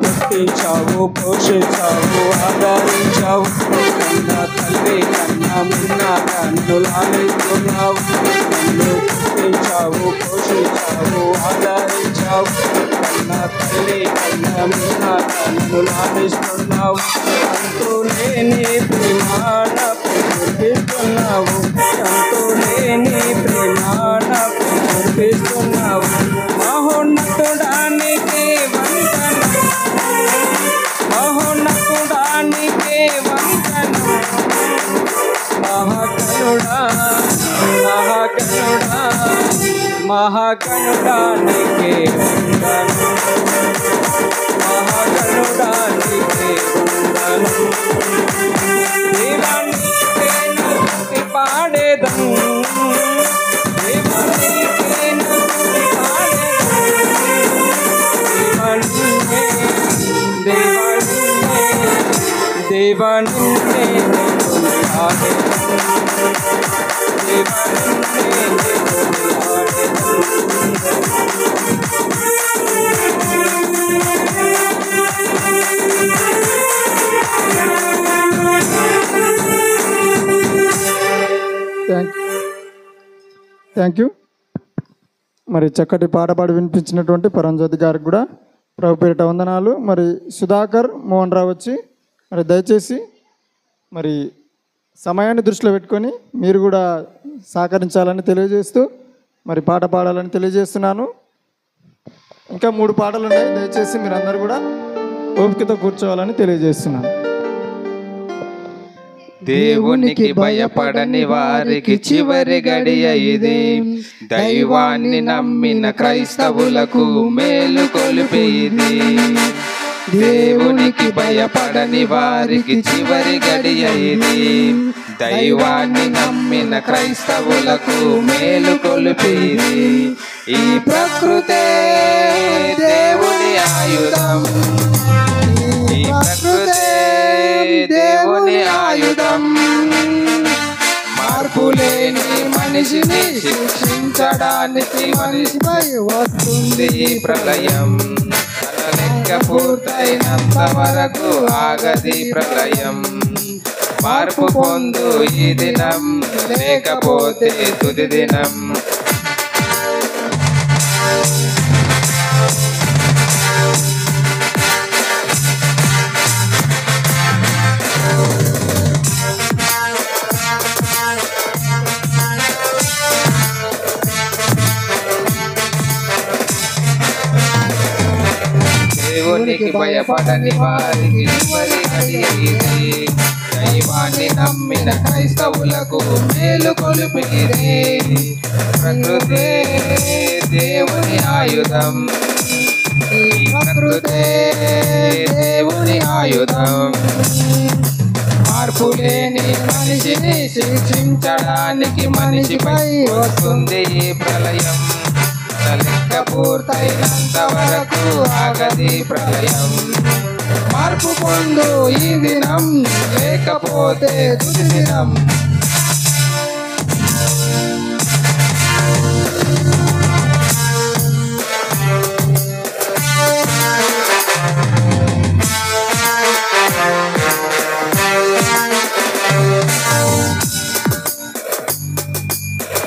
పుట్టించావు, పోషించావు, ఆదరించావు, కన్నా తల్లి కన్నా మిన్న కన్ను లాలిస్తున్నావు. నన్ను పుట్టించావు, పోషించావు, ఆదరించావు, కన్నా తల్లి కన్నా మిన్న కన్ను లాలిస్తున్నావు. అంతులేని ప్రేమ నాపై కురిపిస్తున్నావు, అంతులేని ప్రేమ నాపై కురిపిస్తున్నావు. మహోన్నతుడానికే వందనం, మహోన్నతుడానికే వందనం, మహాగణుడా మహాగణుడా మహాగణుడానికే వందనం, మహాగణుడానికే వందనం. దేవానికే స్తుతి పాడేదన్, దేవానికే స్తుతి పాడేదన్, దేవానిన్నే దేవానిన్నే దేవానిన్నే కొనియాడేదన్, దేవానిన్నే కొనియాడేదన్. Thank you. మరి చక్కటి పాట పాడి వినిపించినటువంటి పరంజ్యోతి గారికి కూడా ప్రభు పేరిట వందనాలు. మరి సుధాకర్ మోహన్ రావు వచ్చి మరి దయచేసి మరి సమయాన్ని దృష్టిలో పెట్టుకొని మీరు కూడా సహకరించాలని తెలియజేస్తూ మరి పాట పాడాలని తెలియజేస్తున్నాను. ఇంకా 3 పాటలు ఉన్నాయి. దయచేసి మీరందరూ కూడా ఓపికతో కూర్చోవాలని తెలియజేస్తున్నాను. దేవునికి భయపడని వారికి చివరి గడియ ఇది. దైవాన్ని నమ్మిన క్రైస్తవులకు మేలు కొలిపే ఇది. దేవునికి భయపడని వారికి చివరి గడియ ఇది. దైవాన్ని నమ్మిన క్రైస్తవులకు మేలు కొలిపే ఇది. ఈ ప్రకృతే దేవుని ఆయుధం. ఈ ప్రకృతే దేవుని ఆయుధం. మార్పులేని మనిషిని శిక్షించడానికి మనిషిపై వస్తుంది ఈ ప్రళయం. తన లెక్క పూర్తయినంత వరకు ఆగది ప్రళయం. మార్పు పొందు ఈ దినం, లేకపోతే తుది దినం. దేవునికి భయపడని వారికి చివరి గడియ ఇది. దైవాన్ని నమ్మిన క్రైస్తవులకు మేలు కొలిపేది. ప్రకృతే దేవుని ఆయుధం. ఈ ప్రకృతే దేవుని ఆయుధం. మార్పు లేని మనిషిని శిక్షించడానికి మనిషిపై వస్తుంది ఈ ప్రళయం. లెక్క పూర్తయినంత వరకు ఆగది ప్రళయం. మార్పు పొందు ఈ దినం, లేకపోతే తుది దినం.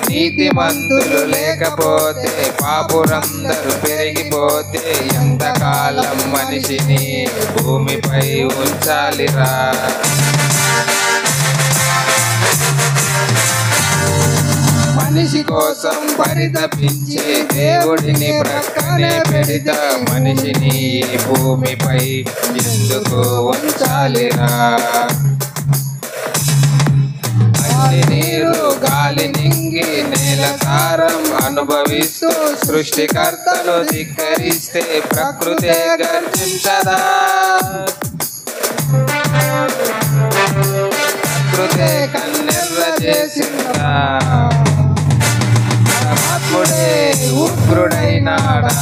నీతిమంతులు లేకపోతే పాపులందరూ పెరిగిపోతే ఎంతకాలం మనిషిని భూమిపై ఉంచాలిరా. మనిషి కోసం పరితపించే దేవుడిని ప్రక్కనే పెడితే మనిషిని ఈ భూమిపై ఎందుకు ఉంచాలిరా. నీరు గాలి నింగి నేల సారం అనుభవిస్తూ సృష్టికర్తను ధిక్కరిస్తే ప్రకృతే గర్జించదా. ప్రకృతే కన్నెర్ర చేసిందా. పరమాత్ముడే ఉగ్రుడైనాడా.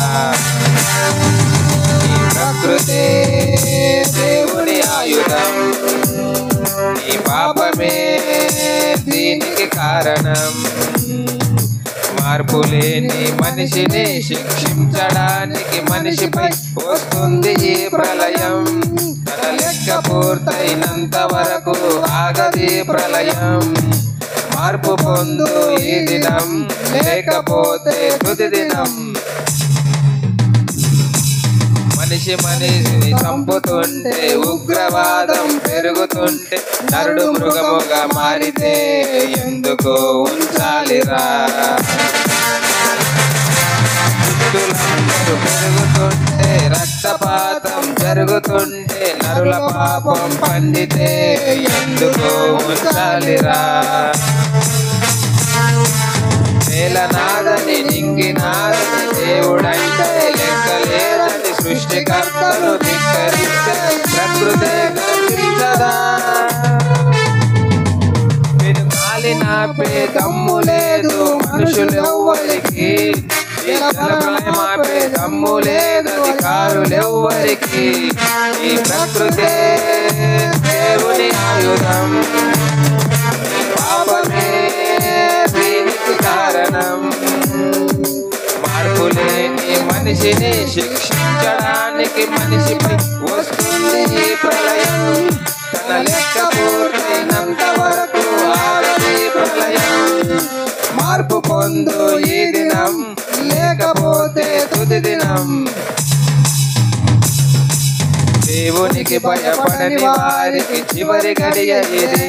ఈ ప్రకృతే దేవుని ఆయుధం. ఈ పాపమే దీనికి కారణం. మార్పు లేని మనిషిని శిక్షించడానికి మనిషిపై వస్తుంది ఈ ప్రళయం. తన లెక్క పూర్తయినంత వరకు ఆగది ప్రళయం. మార్పు పొందు ఈ దినం, లేకపోతే తుది దినం. మనిషి మనిషిని చంపుతుంటే, ఉగ్రవాదం పెరుగుతుంటే, నరుడు మృగముగా మారితే ఎందుకు ఉంచాలిరా. దుష్టులందరూ పెరుగుతుంటే, రక్తపాతం జరుగుతుంటే, నరుల పాపం పండితే ఎందుకు ఉంచాలిరా. నేలనాదని నింగినాదని దేవుడంటే లెక్కలేదని సృష్టికర్తను ధిక్కరిస్తే ప్రకృతే గర్జించదా. నేను గాలి నాపే దమ్ము లేదు మనుషులెవ్వరికి. ఈ జలప్రలయం ఆపే దమ్ము లేదు అధికారులెవ్వరికి. ఈ ప్రకృతే దేవుని ఆయుధం. పాపమే దీనికి కారణం. మార్పు లేని మనిషిని శిక్షించడానికి మనిషిపై వస్తుంది ఈ ప్రళయం. తన లెక్క పూర్తయినంత వరకు ఆగది ప్రళయం. మార్పు పొందు ముందు ఈ దినం లేకపోతే తుది దినం. దేవునికి భయపడని వారికి చివరి గడియ ఇది.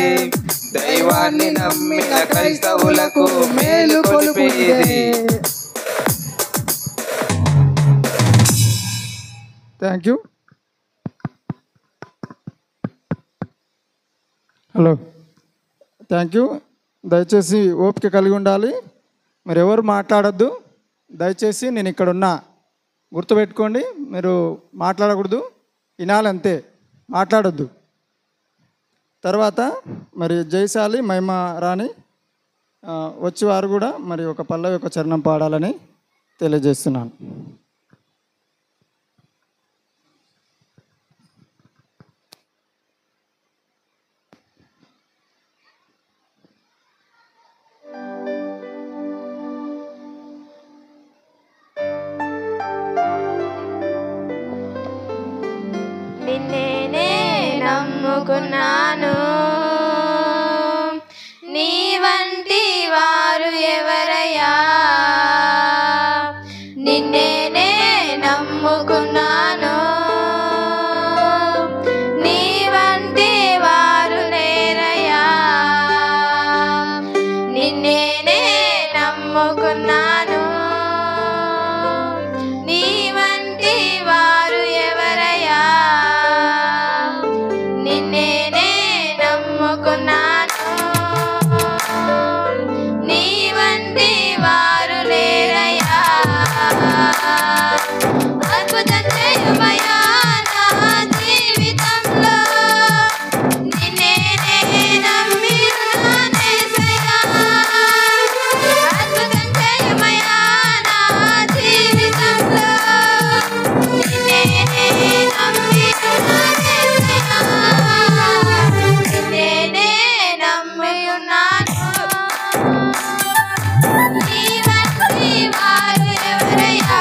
దైవాన్ని నమ్మిన క్రైస్తవులకు మేలు కొలిపేది. Thank you. Hello, thank you. దయచేసి ఓపిక కలిగి ఉండాలి. మీరు ఎవరు మాట్లాడద్దు. దయచేసి నేను ఇక్కడ ఉన్నా గుర్తుపెట్టుకోండి. మీరు మాట్లాడకూడదు, వినాలి అంతే, మాట్లాడొద్దు. తర్వాత మరి జయశాలి మహిమ రాణి వచ్చి వారు కూడా మరి ఒక పల్లవి ఒక చరణం పాడాలని తెలియజేస్తున్నాను. నిన్నే నమ్ముకున్నాను, నీ వంటి వారు ఎవరయ్యా. నిన్నే నమ్ముకున్నాను, నీ వంటి వారు లేరయ్యా. నిన్నే నమ్ముకున్నాను, నీ వంటి వారు ఎవరయ్యా. నిన్నే నమ్ముకున్నాను, నీ వంటి వారు లేరయ్యా. అద్భుతం చేయుమయ్యా నా జీవితంలో, నిన్నే నమ్మి ఉన్నానేసయ్యా. అద్భుతం చేయుమయ్యా నా జీవితంలో, నిన్నే నమ్మి ఉన్నానేసయ్యా. నిన్నే నమ్మి ఉన్నాను, నీ వంటి వారు ఎవరయ్యా.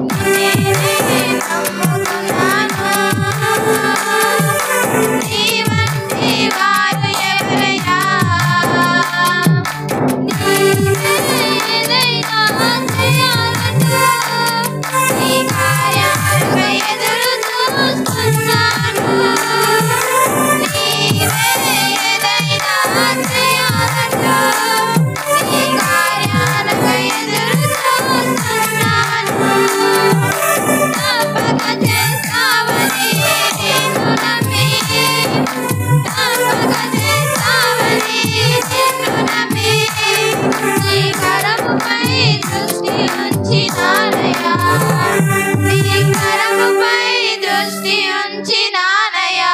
నిన్నే నమ్ముకున్నాను, నీ వంటి వారు ఎవరయ్యా. నీవేదైనా చేయాలంటూ నీ కార్యాలుగా ఎదురు చూస్తున్నాను. నీవేదైనా చేయాలంటూ నీ కార్యాలుగా ఎదురు చూస్తున్నాను. తప్పక చేస్తావని నిన్ను నమ్మి, తప్పక చేస్తావని నిన్ను నమ్మి, నీ కరముపై దృష్టి ఉంచినానయ్యా. నీ కరముపై దృష్టి ఉంచినానయ్యా.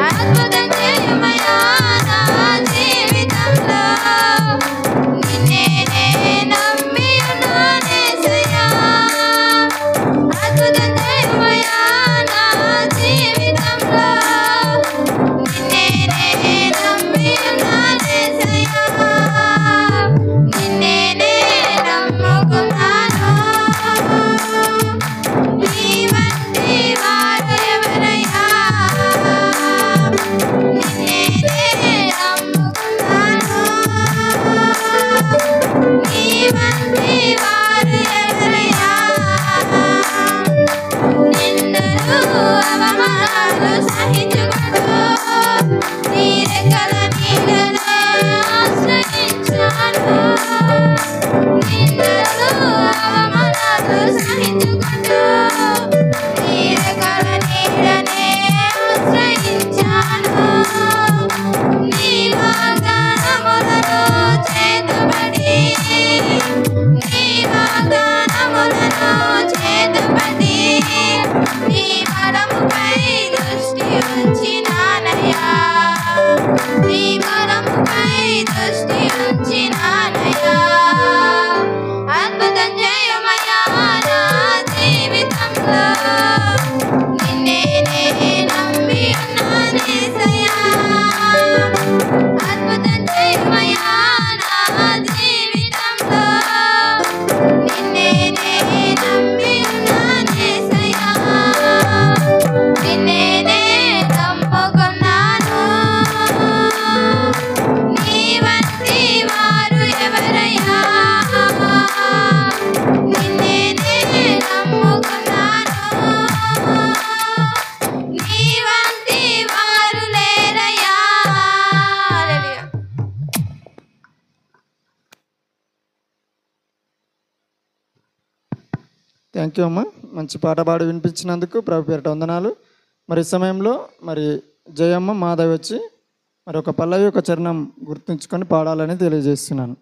అద్భుతం చేయుమయ్యా నా జీవితంలో, నిన్నే నమ్మి ఉన్నానేసయ్యా. అద్భుతం చేయుమయ్యా నా జీవితంలో, నిన్నే నమ్మి ఉన్నానేసయ్యా. నిన్నే నమ్ముకున్నాను, నీ వంటి వారు ఎవరయ్యా. నిన్నే నమ్ముకున్నాను, నీ వంటి వారు ఎవరయ్యా. నిందలు అవమానాలు సహించుకుంటూ నీ రెక్కల నీడనే ఆశ్రయించాను. నిందలు అవమానాలు సహించుకుంటూ నీ రెక్కల నీడనే ఆశ్రయించాను. నీ వాగ్దానములను చేతుబడి, నీ వాగ్దానములను చేతుబడి, నీ బలముపై దృష్టి ఉంచినానయ్యా. నీ బలముపై దృష్టి ఉంచినానయ్యా. అద్భుతం చేయుమయ్యా నా జీవితంలో, నిన్నే నమ్మి ఉన్నానేసయ్యా. అద్భుతం చేయుమయ్యా నా జీవితంలో, నిన్నే నమ్మి ఉన్నానేసయ్యా. నిన్నే నమ్ముకున్నాను, థ్యాంక్ యూ అమ్మ. మంచి పాట పాడి వినిపించినందుకు ప్రభు పేరిట వందనాలు. మరి ఈ సమయంలో మరి జయమ్మ మాధవి వచ్చి మరి ఒక పల్లవి ఒక చరణం గుర్తుంచుకొని పాడాలని తెలియజేస్తున్నాను.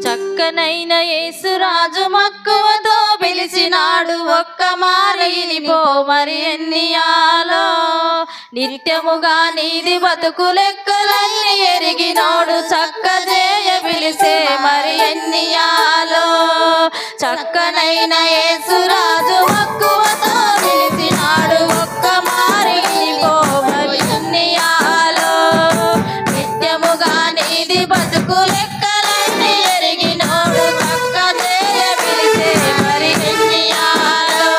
చక్కనైన యేసురాజు మక్కువతో పిలిచినాడు, ఒక్క మారినిపో మరి ఎన్నియాలో. నిత్యముగా నీది బతుకు లెక్కలన్నీ ఎరిగినోడు, చక్క చేయ పిలిసే మరి ఎన్నియాలో. చక్కనైన యేసురాజు మక్కువతో పిలిచినాడు, ఒక్క మారినిపో మరి ఎన్నియాలో. నిత్యముగా నీది బతుకు లెక్కలన్నీ ఎరిగినోడు, చక్క చేయ పిలిసే మరి ఎన్నియాలో.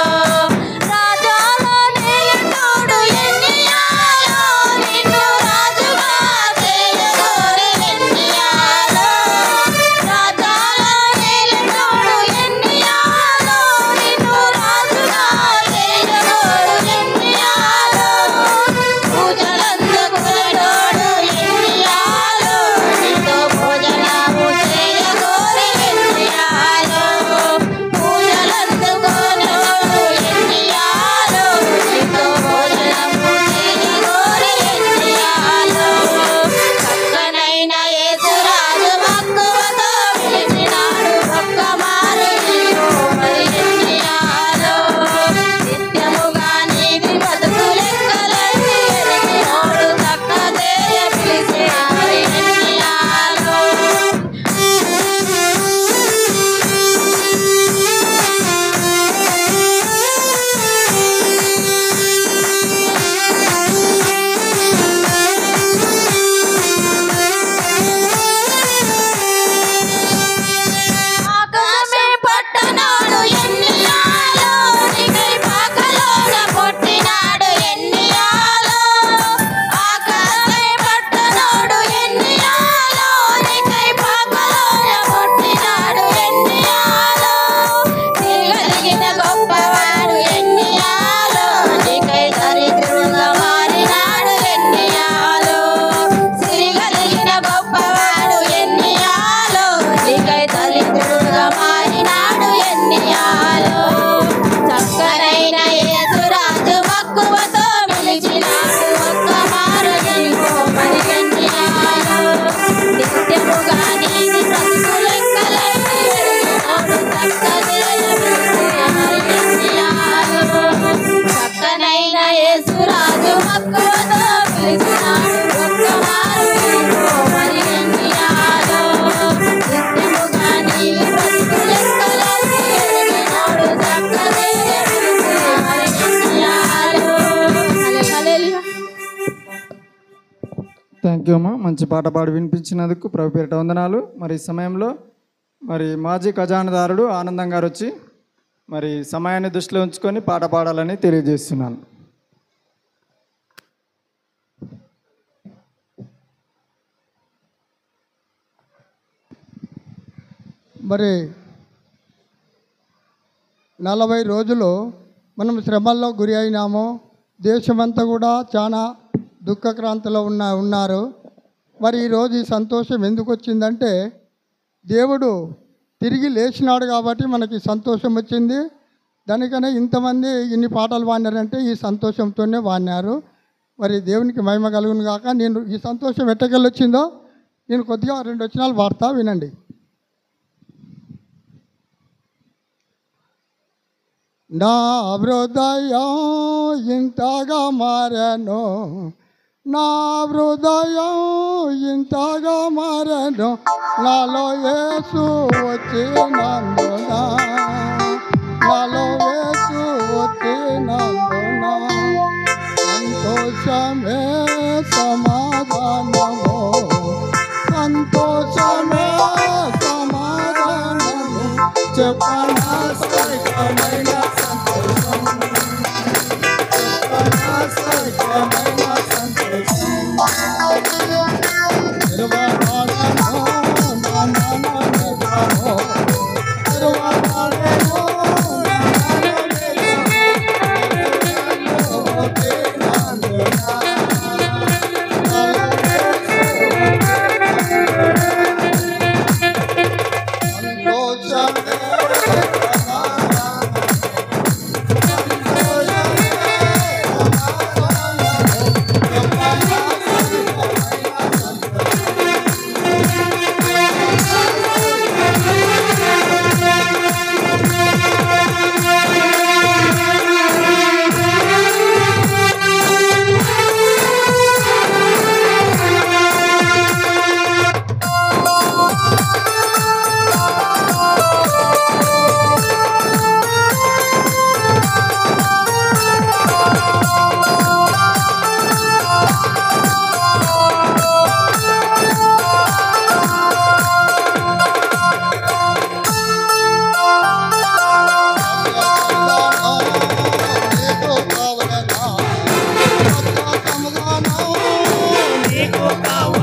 రాజాలో నేలతోడు ఎన్నియాలో, నిన్ను రాజుగా చేయగోరి ఎన్నియాలో. రాజాలో నేలతోడు ఎన్నియాలో, నిన్ను రాజుగా చేయగోరు ఎన్నియాలో. పూజలందుకునేటోడు ఎన్నియాలో, నీతో భోజనము చేయగోరి ఎన్నియాలో. పూజలందుకునేటోడు ఎన్నియాలో, నీతో భోజనము చేయగోరి ఎన్నియాలో. చక్కనైన యేసురాజు మక్కువతో పిలిచినాడు, ఒక్క మారినిపో మరి ఎన్నియాలో. నిత్యముగా నీది బతుకు లెక్కలన్నీ ఎరిగినోడు, చక్క చేయ పిలిసే మరి ఎన్నియాలో. ఆకాశం పట్టనాడు ఎన్నియాలో, నీకై పాకలోన పుట్టినాడు ఎన్నియాలో. ఆకాశం పట్టనాడు ఎన్నియాలో, నీకై పాకలోన పుట్టినాడు ఎన్నియాలో. తిరగలిగిన గొప్పవాడు ఎన్నియాలో, నీకై దరిద్రుడుగా మారినాడు ఎన్నియాలో. సిరిగలిగిన గొప్పవాడు ఎన్నియాలో, నీకై దరిద్రుడుగా మారినాడు ఎన్నియాలో. చక్కనైన యేసురాజు మక్కువతో పిలిచినాడు, ఒక్క మారినిపో మరి ఎన్నియాలో. నిత్యముగా నీది బ్రతుకు లెక్కలన్నీ ఎరిగినోడు, చక్క చేయ పిలిసే మరి ఎన్నియాలో. చక్కనైన యేసురాజు మక్కువతో పిలిచినాడు, ఒక్క మారినిపో మరి ఎన్నియాలో. నిత్యముగా నీది బ్రతుకు లెక్కలన్నీ ఎరిగినోడు, చక్క చేయ పిలిసే మరి ఎన్నియాలో. హల్లెలూయా. థ్యాంక్ యూ అమ్మ. మంచి పాట పాడి వినిపించినందుకు ప్రభు పేరిట వందనాలు. మరి ఈ సమయంలో మరి మాజీ ఖజానాదారుడు ఆనందం గారు వచ్చి మరి సమయాన్ని దృష్టిలో ఉంచుకొని పాట పాడాలని తెలియజేస్తున్నాను. మరి 40 రోజులు మనం శ్రమల్లో గురి అయినాము. దేశమంతా కూడా చాలా దుఃఖక్రాంతిలో ఉన్నారు. మరి ఈరోజు ఈ సంతోషం ఎందుకు వచ్చిందంటే దేవుడు తిరిగి లేచినాడు కాబట్టి మనకి సంతోషం వచ్చింది. దానికనే ఇంతమంది ఇన్ని పాటలు పాడినారంటే ఈ సంతోషంతోనే పాడినారు. మరి దేవునికి మహిమ కలుగును గాక. నేను ఈ సంతోషం ఎట్టకెళ్ళి వచ్చిందో నేను కొద్దిగా 2 వచనాలు పాడతా, వినండి. నా హృదయం ఇంతగా మారెను, నా హృదయం ఇంతగా మారెను, నాలో యేసు వచ్చినందున, నాలో యేసు వచ్చినందున సంతోషమే సమాధానము, సంతోషమే సమాధానము, చెప్పనా సైకమైన సంతోషం, చెప్పనా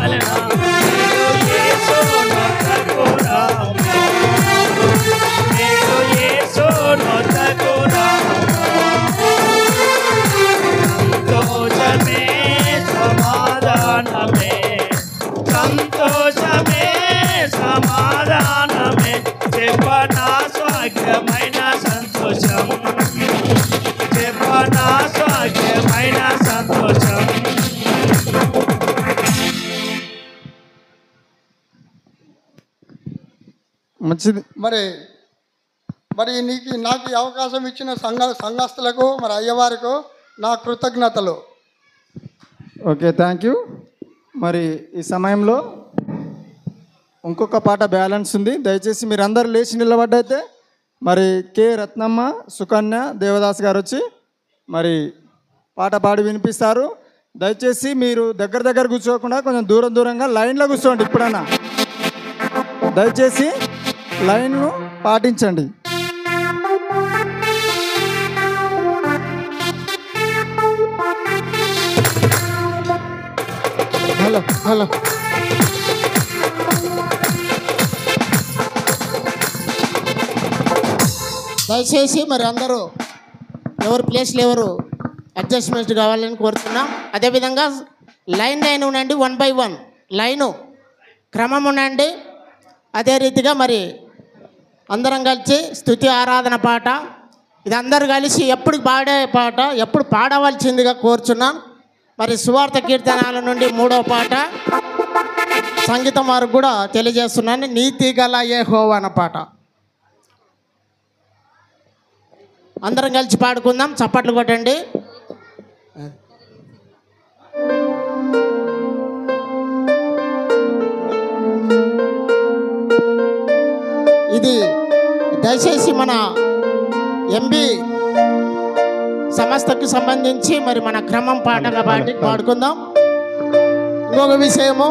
వలన నేను యేసును తగురాము నేను యేసును తగురాము సంతోషమే సమాధానమే సంతోషమే సమాధానమే చెప్పనా స్వాగ్యమైన సంతోషం చెప్పనా స్వాగ్యమైన సంతోషం మంచిది. మరి నాకు ఈ అవకాశం ఇచ్చిన సంఘస్థులకు మరి అయ్యవారికి నా కృతజ్ఞతలు. Okay, thank you. మరి ఈ సమయంలో ఇంకొక పాట బ్యాలెన్స్ ఉంది. దయచేసి మీరు అందరు లేచి నిలబడ్డైతే మరి కె రత్నమ్మ, సుకన్య, దేవదాస్ గారు వచ్చి మరి పాట పాడి వినిపిస్తారు. దయచేసి మీరు దగ్గర కూర్చోకుండా కొంచెం దూరంగా లైన్లో కూర్చోండి. ఇప్పుడన్నా దయచేసి లైన్ను పాటించండి. హలో దయచేసి మరి అందరూ ఎవరు ప్లేస్లు ఎవరు అడ్జస్ట్మెంట్ కావాలని కోరుతున్నాం. అదేవిధంగా లైన్ ఉండండి, 1 by 1 లైను క్రమం ఉండండి. అదే రీతిగా మరి అందరం కలిసి స్తుతి ఆరాధన పాట ఇది అందరు కలిసి ఎప్పుడు పాడే పాట ఎప్పుడు పాడవలసిందిగా కోరుచున్నాం. మరి సువార్త కీర్తనాల నుండి 3వ పాట సంగీతం వారికి కూడా తెలియజేస్తున్నాను. నీతి గల యెహోవా అన్న పాట అందరం కలిసి పాడుకుందాం. చప్పట్లు కొట్టండి. ఇది దయచేసి మన ఎంబీ సంస్థకి సంబంధించి మరి మన క్రమం పాటగా పాడుకుందాం. ఇంకొక విషయము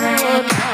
Thank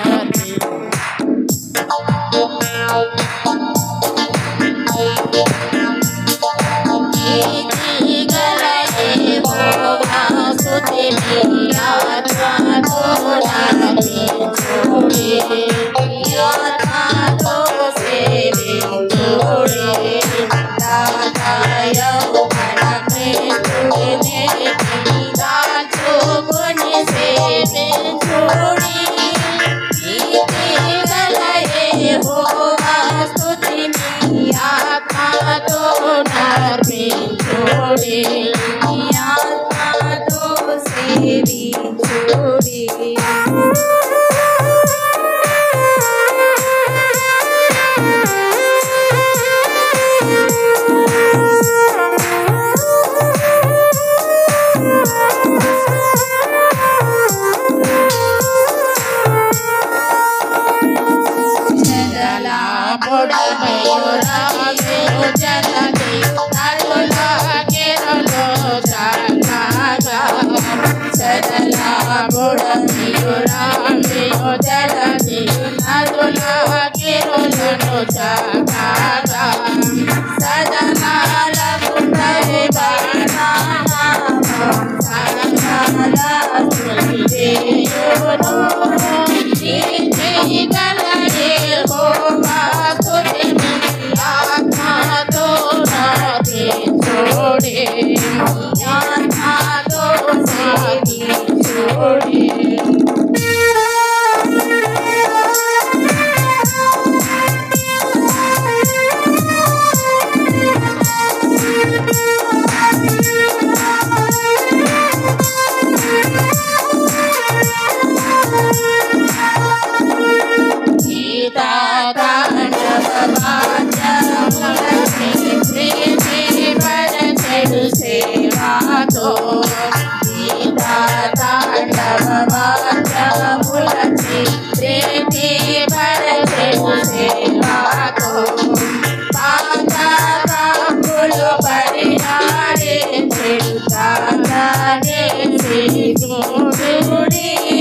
you.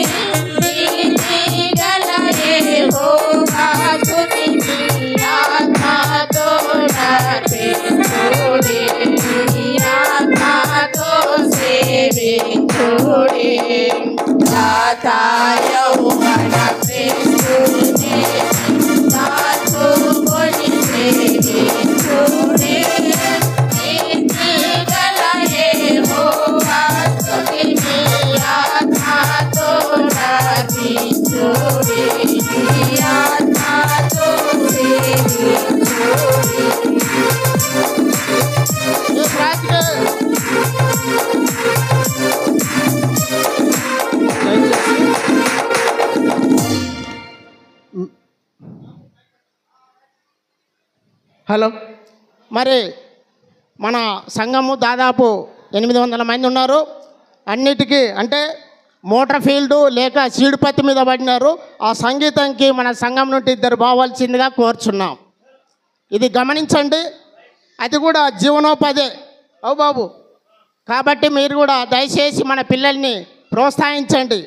చూడే దాతా యౌవన ప్రేసునే దాచుకొని సేవించుడే నీతిగల యెహోవా స్తుతిని ఆత్మతో నర్తించుడే ఆత్మతో సేవించుడే హలో, మరి మన సంఘము దాదాపు 800 మంది ఉన్నారు. అన్నిటికీ అంటే మోటార్ ఫీల్డు లేక సీడుపత్తి మీద పడినారు. ఆ సంగీతంకి మన సంఘం నుండి 2 బావాల్సిందిగా కోరుచున్నాం. ఇది గమనించండి, అది కూడా జీవనోపాధి అవు బాబు. కాబట్టి మీరు కూడా దయచేసి మన పిల్లల్ని ప్రోత్సహించండి.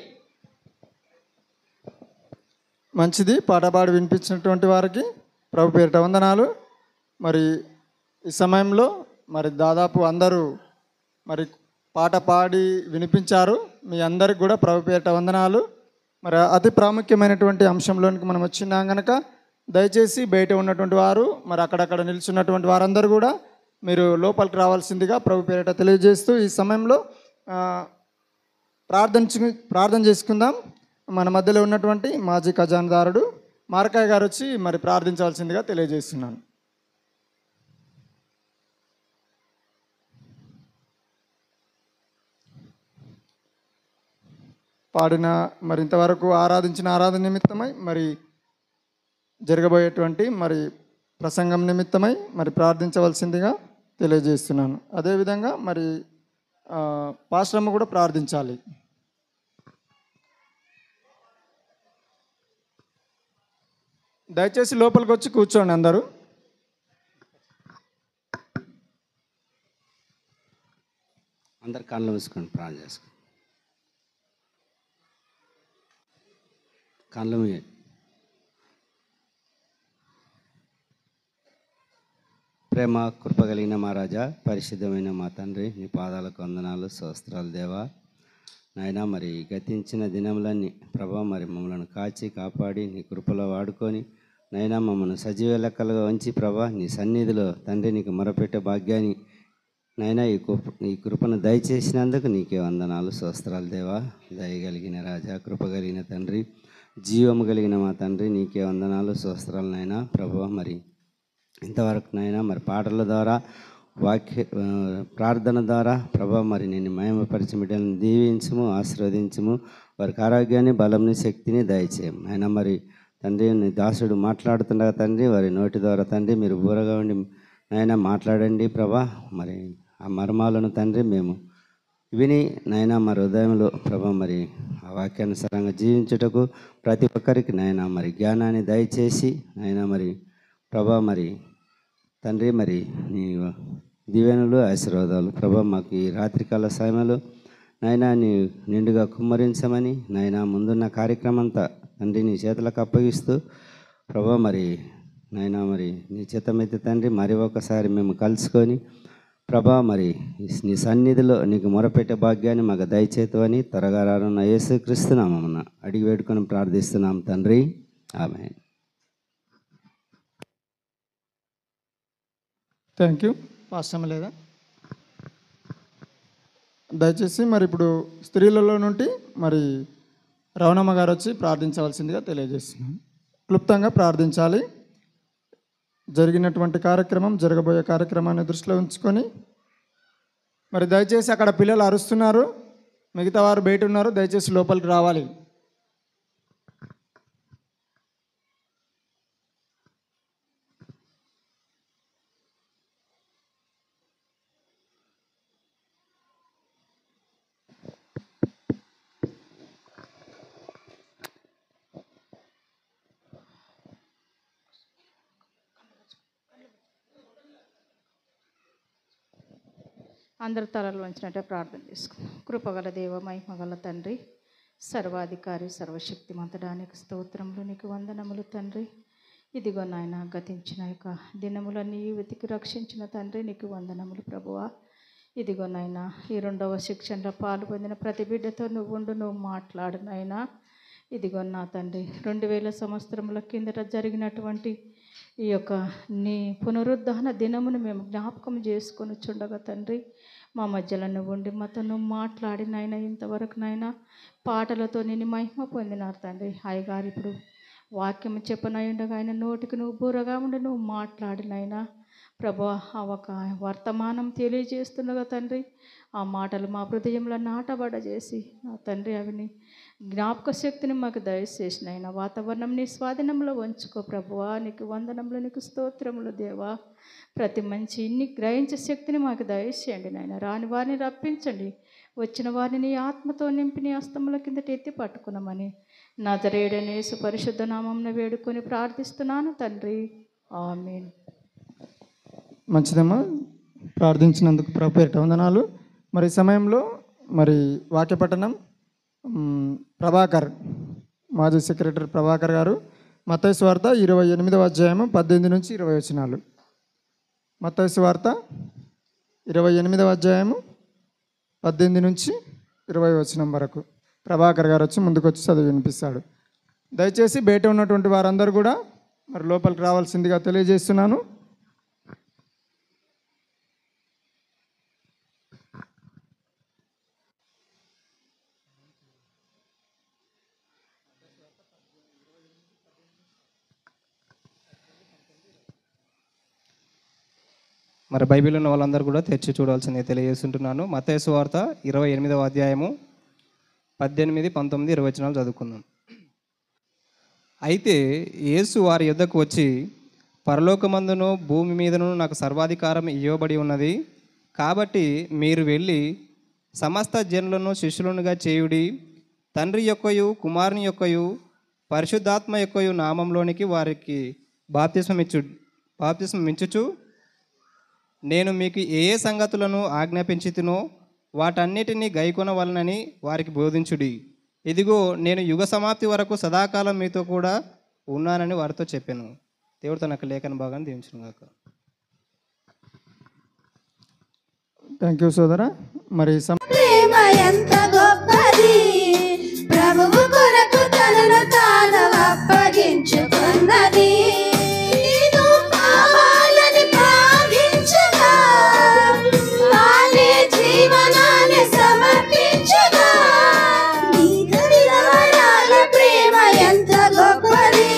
మంచిది. పాట పాడి వినిపించినటువంటి వారికి ప్రభు పేరిట వందనాలు. మరి ఈ సమయంలో మరి దాదాపు అందరూ మరి పాట పాడి వినిపించారు. మీ అందరికి కూడా ప్రభు పేరిట వందనాలు. మరి అతి ప్రాముఖ్యమైనటువంటి అంశంలోనికి మనం వచ్చినాం కనుక దయచేసి బయట ఉన్నటువంటి వారు మరి అక్కడక్కడ నిల్చున్నటువంటి వారందరూ కూడా మీరు లోపలికి రావాల్సిందిగా ప్రభు పేరిట తెలియజేస్తూ ఈ సమయంలో ప్రార్థన చేసుకుందాం. మన మధ్యలో ఉన్నటువంటి మాజీ ఖజానాదారుడు మార్కయ్య గారు వచ్చి మరి ప్రార్థించవలసిందిగా తెలియజేస్తున్నాను. పాడిన మరి ఇంతవరకు ఆరాధించిన ఆరాధన నిమిత్తమై మరి జరగబోయేటువంటి మరి ప్రసంగం నిమిత్తమై మరి ప్రార్థించవలసిందిగా తెలియజేస్తున్నాను. అదేవిధంగా మరి పాస్టర్మ్మ కూడా ప్రార్థించాలి. దయచేసి లోపలికి వచ్చి కూర్చోండి అందరూ. అందరు కళ్ళు మూసుకొని ప్రార్థన చేసుకోండి. కళ్ళు మూయండి. ప్రేమ కృప కలిగిన మా రాజా, పరిశుద్ధమైన మా తండ్రి, నీ పాదాలకు వందనాలు, స్తోత్రాలు దేవా. నాయనా, మరి గతించిన దినములన్నీ ప్రభా మరి మమ్మల్ని కాచి కాపాడి నీ కృపలో వాడుకొని నైనా మమ్మల్ని సజీవ లెక్కలుగా ఉంచి ప్రభా నీ సన్నిధిలో తండ్రి నీకు మొరపెట్టే భాగ్యాన్ని నైనా ఈ కృపను దయచేసినందుకు నీకే వందనాలు, స్తోత్రాలు దేవా. దయగలిగిన రాజా, కృప కలిగిన తండ్రి, జీవము కలిగిన మా తండ్రి, నీకే వందనాలు, స్తోత్రాలు నైనా ప్రభా. మరి ఇంతవరకు నైనా మరి పాటల ద్వారా ప్రార్థన ద్వారా ప్రభా మరి నేను మహిమపరిచి బిడ్డలను దీవించము, ఆశీర్వదించము, వారికి ఆరోగ్యాన్ని, బలంని, శక్తిని దయచేయము. ఆయన మరి తండ్రి నీ దాసుడు మాట్లాడుతుండగా తండ్రి వారి నోటి ద్వారా తండ్రి మీరు బూరగా ఉండి నాయన మాట్లాడండి ప్రభా. మరి ఆ మర్మాలను తండ్రి మేము విని నాయన మరి హృదయంలో ప్రభా మరి ఆ వాక్యానుసారంగా జీవించుటకు ప్రతి ఒక్కరికి నాయన మరి జ్ఞానాన్ని దయచేసి నాయన మరి ప్రభా మరి తండ్రి మరి నీ దీవెనలు, ఆశీర్వాదాలు ప్రభా మాకు ఈ రాత్రికాల సమయంలో నాయనా నీ నిండుగా కుమ్మరించమని నాయన ముందున్న కార్యక్రమం అంతా తండ్రి నీ చేతులకు అప్పగిస్తూ ప్రభా మరి నాయన మరి నీ చిత్తమైతే తండ్రి మరి ఒకసారి మేము కలుసుకొని ప్రభా మరి నీ సన్నిధిలో నీకు మొరపెట్టే భాగ్యాన్ని మాకు దయచేతవని త్వరగా రానున్న యేసుక్రీస్తు నామమున అడిగి వేడుకొని ప్రార్థిస్తున్నాం తండ్రి, ఆమేన్. Thank you. పాస్టర్మ్మ లేదా? దయచేసి మరి ఇప్పుడు స్త్రీలలో నుండి మరి రవణమ్మ గారు వచ్చి ప్రార్థించవలసిందిగా తెలియజేస్తున్నాను. క్లుప్తంగా ప్రార్థించాలి. జరిగినటువంటి కార్యక్రమం, జరగబోయే కార్యక్రమాన్ని దృష్టిలో ఉంచుకొని మరి దయచేసి అక్కడ పిల్లలు అరుస్తున్నారు, మిగతా వారు బయట ఉన్నారు, దయచేసి లోపలికి రావాలి. అందరు తలలు వంచినట్టే ప్రార్థన చేసుకుందాం. కృపగల దేవ, మహిమగల తండ్రి, సర్వాధికారి, సర్వశక్తిమంతుడానికి స్తోత్రములు, నీకు వందనములు తండ్రి. ఇదిగో నాయన గతించిన యొక్క దినములన్నీ వెతికి రక్షించిన తండ్రి నీకు వందనములు ప్రభువా. ఇదిగో నాయనా ఈ 2వ శిక్షణలో పాలు పొందిన ప్రతి బిడ్డతో నువ్వు మాట్లాడు నాయనా. ఇదిగో నా తండ్రి 2000 సంవత్సరముల కిందట జరిగినటువంటి ఈ యొక్క నీ పునరుద్ధాన దినమును మేము జ్ఞాపకం చేసుకొని చుండగా తండ్రి మా మధ్యలో నువ్వు ఉండి మాతో నువ్వు మాట్లాడి నాయన ఇంతవరకు నాయన పాటలతో నేను మహిమ పొందినారు తండ్రి. అయ్యగారు ఇప్పుడు వాక్యం చెప్పనై ఉండగా ఆయన నోటికి నువ్వు బూరగా ఉండి నువ్వు మాట్లాడినైనా ప్రభా ఆ ఒక వర్తమానం తెలియజేస్తుండగా తండ్రి ఆ మాటలు మా హృదయంలో నాటబడజేసి నా తండ్రి అవిని జ్ఞాపక శక్తిని మాకు దయచేసినైనా వాతావరణం నీ స్వాధీనంలో ఉంచుకో ప్రభువా. నీకు వందనములు, నీకు స్తోత్రములు దేవా. ప్రతి మంచి ఇన్ని గ్రహించే శక్తిని మాకు దయచేయండి నాయన. రాని వారిని రప్పించండి, వచ్చిన వారిని నీ ఆత్మతో నింపి నీ హస్తముల కిందట ఎత్తి పట్టుకున్నామని నజరేయుడైన యేసు పరిశుద్ధ నామమున వేడుకొని ప్రార్థిస్తున్నాను తండ్రి, ఆమేన్. మంచిదమ్మా, ప్రార్థించినందుకు ప్రభు పేరిట వందనాలు. మరి ఈ సమయంలో మరి వాక్యపఠనం ప్రభాకర్, మాజీ సెక్రటరీ ప్రభాకర్ గారు మత్తయి సువార్త 28వ అధ్యాయము 18 నుంచి 20 వచనాలు. మత్తయి సువార్త 28వ అధ్యాయము 18 నుంచి 20 వచనం వరకు ప్రభాకర్ గారు వచ్చి ముందుకు వచ్చి చదివి వినిపిస్తాడు. దయచేసి బయట ఉన్నటువంటి వారందరూ కూడా మరి లోపలికి రావాల్సిందిగా తెలియజేస్తున్నాను. మరి బైబిల్ ఉన్న వాళ్ళందరూ కూడా తెచ్చి చూడాల్సిందే తెలియజేస్తుంటున్నాను. మత్తయి సువార్త 28వ అధ్యాయము 18, 19, 20 వచనాలు చదువుకుందాం. అయితే యేసు వారి యొద్దకు వచ్చి, పరలోకమందును భూమి మీదను నాకు సర్వాధికారం ఇవ్వబడి ఉన్నది, కాబట్టి మీరు వెళ్ళి సమస్త జనులను శిష్యులనుగా చేయుడి, తండ్రి యొక్కయు కుమారుని యొక్కయు పరిశుద్ధాత్మ యొక్కయు నామంలోనికి వారికి బాప్తిస్మం ఇచ్చుచు నేను మీకు ఏ ఏ సంగతులను ఆజ్ఞాపించితినో వాటన్నిటినీ గైకొనవలనని వారికి బోధించుడి. ఇదిగో నేను యుగ సమాప్తి వరకు సదాకాలం మీతో కూడా ఉన్నానని వారితో చెప్పాను. దేవుడు తనకు లేఖన భాగాన్ని దీవించును గాక. థ్యాంక్ యూ సోదరా. మరి ప్రేమ ఎంత గొప్పది, ప్రభువు కొరకు తనను తాను అప్పగించుకున్నది. నీదు కావాలని ప్రార్థించగా, తానే జీవనాన్ని సమర్పించగా, నీదు విధవరాల ప్రేమ ఎంత గొప్పది,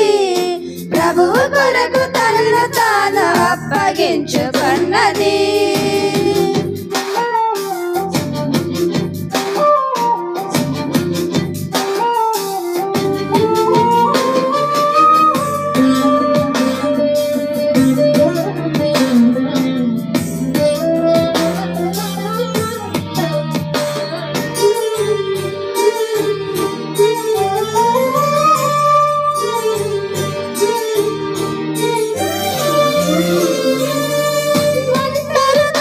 ప్రభువు కొరకు తనను తాను అప్పగించుకున్నది. ఒంటరితనములో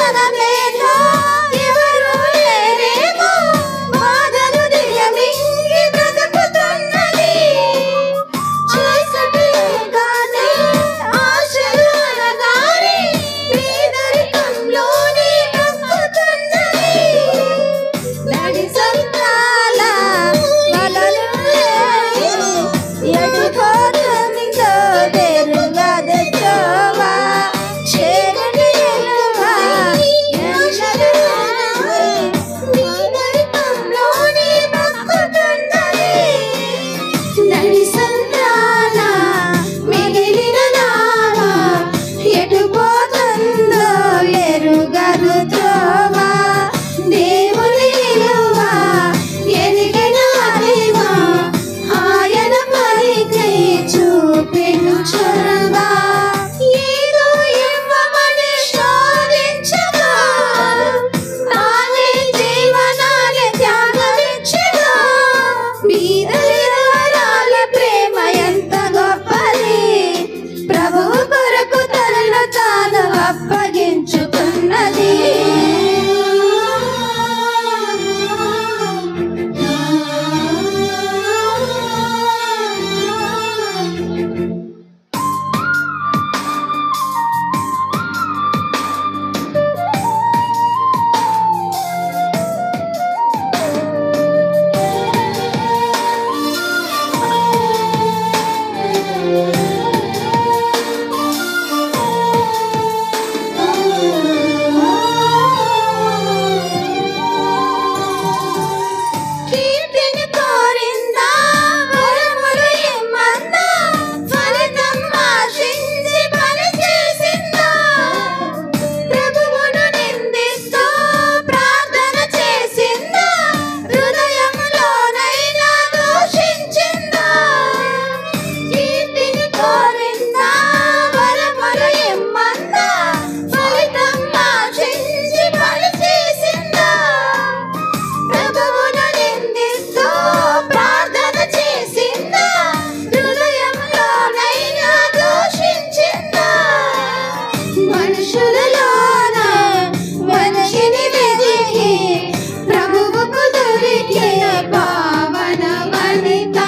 పావన వనిత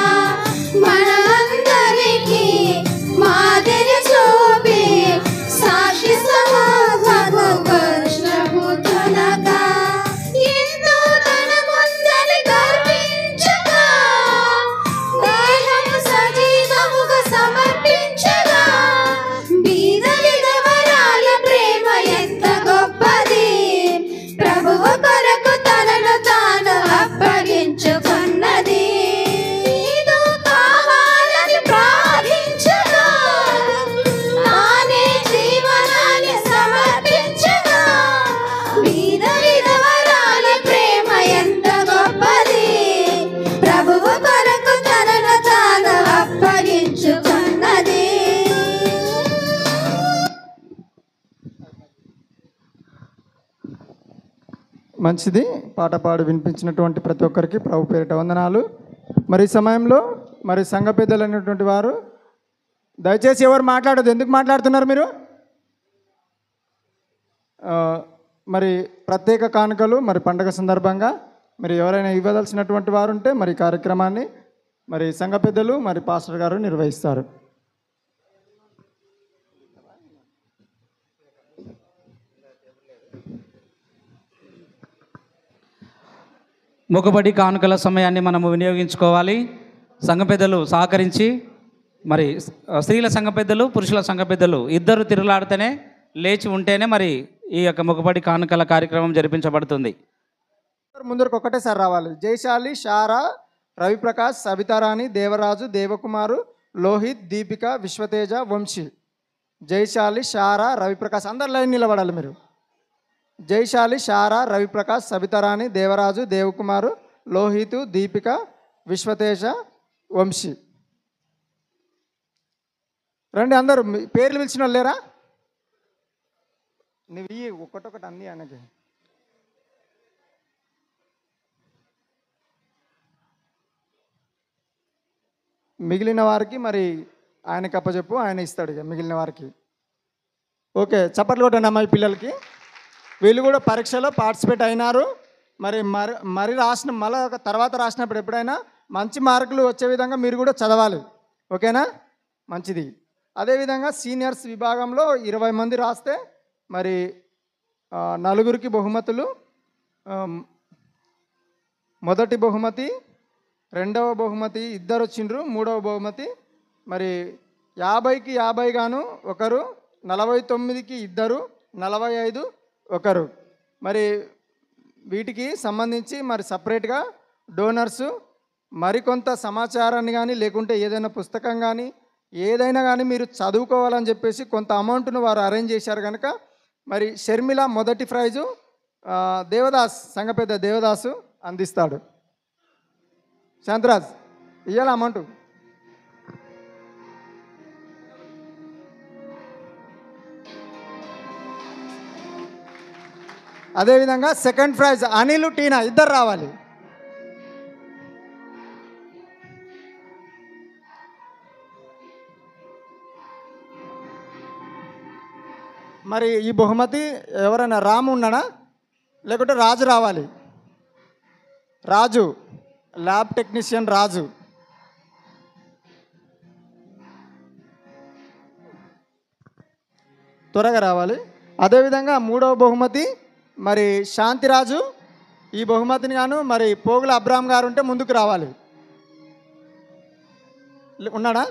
మనందరికీ మాదిరి చూపి సాక్షి సమాజము వర్షభూతునగా ఎంతో తన ముందరి గర్వించగా దేహము సజీవముగా సమర్పించగా బీద విధవరాల ప్రేమ ఎంత గొప్పది ప్రభువు కొరకు తనను తాను అప్పగించుకున్నది నీదు కావాలని ప్రార్థించగా తానే జీవనాన్ని సమర్పించగా బీద విధవరాల ప్రేమ ఎంత గొప్పది ప్రభువు కొరకు తనను తాను అప్పగించుకున్నది. మంచిది. పాట పాడి వినిపించినటువంటి ప్రతి ఒక్కరికి ప్రభు పేరిట వందనాలు. మరి ఈ సమయంలో మరి సంఘ పెద్దలు అనేటువంటి వారు దయచేసి ఎవరు మాట్లాడదు. ఎందుకు మాట్లాడుతున్నారు మీరు? మరి ప్రత్యేక కానుకలు మరి పండగ సందర్భంగా మరి ఎవరైనా ఇవ్వదలసినటువంటి వారు ఉంటే మరి కార్యక్రమాన్ని మరి సంఘ పెద్దలు మరి పాస్టర్ గారు నిర్వహిస్తారు. మొక్కుబడి కానుకల సమయాన్ని మనము వినియోగించుకోవాలి. సంఘ పెద్దలు సహకరించి మరి స్త్రీల సంఘ పెద్దలు పురుషుల సంఘ పెద్దలు ఇద్దరు తిరుగులాడితేనే లేచి ఉంటేనే మరి ఈ యొక్క మొక్కుబడి కానుకల కార్యక్రమం జరిపించబడుతుంది. ముందరకు ఒకటేసారి రావాలి. జైశాలి, షారా, రవిప్రకాష్, సవితారాణి, దేవరాజు, దేవకుమారు, లోహిత్, దీపిక, విశ్వతేజ, వంశీ. జైశాలి, షారా, రవిప్రకాష్. అందరు లైన్ నిలబడాలి మీరు. జైశాలి, షారా, రవిప్రకాష్, సబితారాణి, దేవరాజు, దేవకుమారు, లోహితు, దీపిక, విశ్వతేజ, వంశీ. రండి అందరూ. పేర్లు పిలిచిన వాళ్ళు లేరా? నువ్వు ఇవి ఒకటొకటి అన్నీ అనకి. మిగిలిన వారికి మరి ఆయనకి అప్పచెప్పు, ఆయన ఇస్తాడు ఇక మిగిలిన వారికి. ఓకే, చప్పట్లు కొట్టండి అమ్మాయి పిల్లలకి. వీళ్ళు కూడా పరీక్షలో పార్టిసిపేట్ అయినారు. మరి రాసిన మళ్ళీ తర్వాత రాసినప్పుడు ఎప్పుడైనా మంచి మార్కులు వచ్చే విధంగా మీరు కూడా చదవాలి. ఓకేనా? మంచిది. అదేవిధంగా సీనియర్స్ విభాగంలో 20 మంది రాస్తే మరి 4 బహుమతులు. మొదటి బహుమతి, రెండవ బహుమతి 2 వచ్చిండ్రు, మూడవ బహుమతి మరి 50కి 50 గాను ఒకరు, 49కి 2, 45 ఒకరు. మరి వీటికి సంబంధించి మరి సపరేట్గా డోనర్సు మరికొంత సమాచారాన్ని కానీ లేకుంటే ఏదైనా పుస్తకం కానీ ఏదైనా కానీ మీరు చదువుకోవాలని చెప్పేసి కొంత అమౌంట్ను వారు అరేంజ్ చేశారు కనుక మరి షర్మిల మొదటి ప్రైజు దేవదాస్, సంఘ పెద్ద దేవదాసు అందిస్తాడు. శాంతరాజ్ ఇయ్యాల అమౌంట్. అదేవిధంగా సెకండ్ ప్రైజ్ అనిల్, టీనా ఇద్దరు రావాలి. మరి ఈ బహుమతి ఎవరైనా రాము ఉన్నాడా లేకుంటే రాజు రావాలి? రాజు, ల్యాబ్ టెక్నీషియన్ రాజు. త్వరగా రావాలి. అదేవిధంగా మూడవ బహుమతి మరి శాంతిరాజు. ఈ బహుమతిని గాను మరి పోగుల అబ్రామ్ గారు ఉంటే ముందుకు రావాలి. ఉన్నాడా?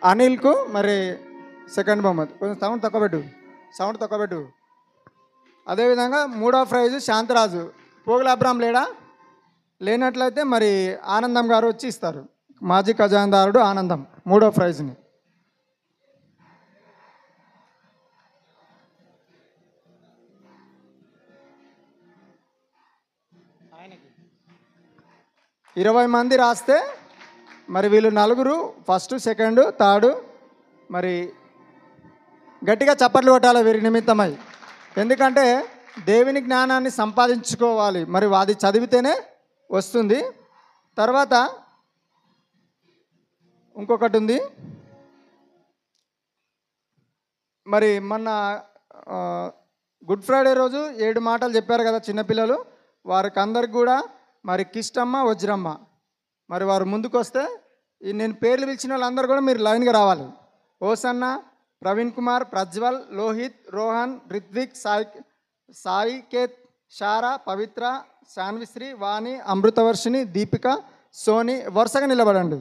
అనిల్కు మరి సెకండ్ బహుమతి. కొంచెం సౌండ్ తక్కువ పెట్టు. అదేవిధంగా మూడవ ప్రైజు శాంతరాజు. పోగుల అబ్రామ్ లేడా? లేనట్లయితే మరి ఆనందం గారు వచ్చి ఇస్తారు. మాజీ ఖజానాదారుడు ఆనందం మూడవ ప్రైజ్ని. ఆయనకి 20 మంది రాస్తే మరి వీళ్ళు 4 ఫస్ట్, సెకండ్, థర్డ్. మరి గట్టిగా చప్పట్లు కొట్టాలి వీరి నిమిత్తమై. ఎందుకంటే దేవుని జ్ఞానాన్ని సంపాదించుకోవాలి. మరి అది చదివితేనే వస్తుంది. తర్వాత ఇంకొకటి ఉంది. మరి మొన్న గుడ్ ఫ్రైడే రోజు 7 మాటలు చెప్పారు కదా చిన్నపిల్లలు, వారికి అందరికి కూడా మరి కిష్టమ్మ వజ్రమ్మ మరి వారు ముందుకు వస్తే నేను పేర్లు పిలిచిన వాళ్ళందరూ కూడా మీరు లైన్గా రావాలి. ఓసన్న, ప్రవీణ్ కుమార్, ప్రజ్వల్, లోహిత్, రోహన్, రిత్విక్, సాయికేత్, షారా, పవిత్ర, శాన్విశ్రీ, వాణి, అమృతవర్షిణి, దీపిక, సోని వరుసగా నిలబడండి.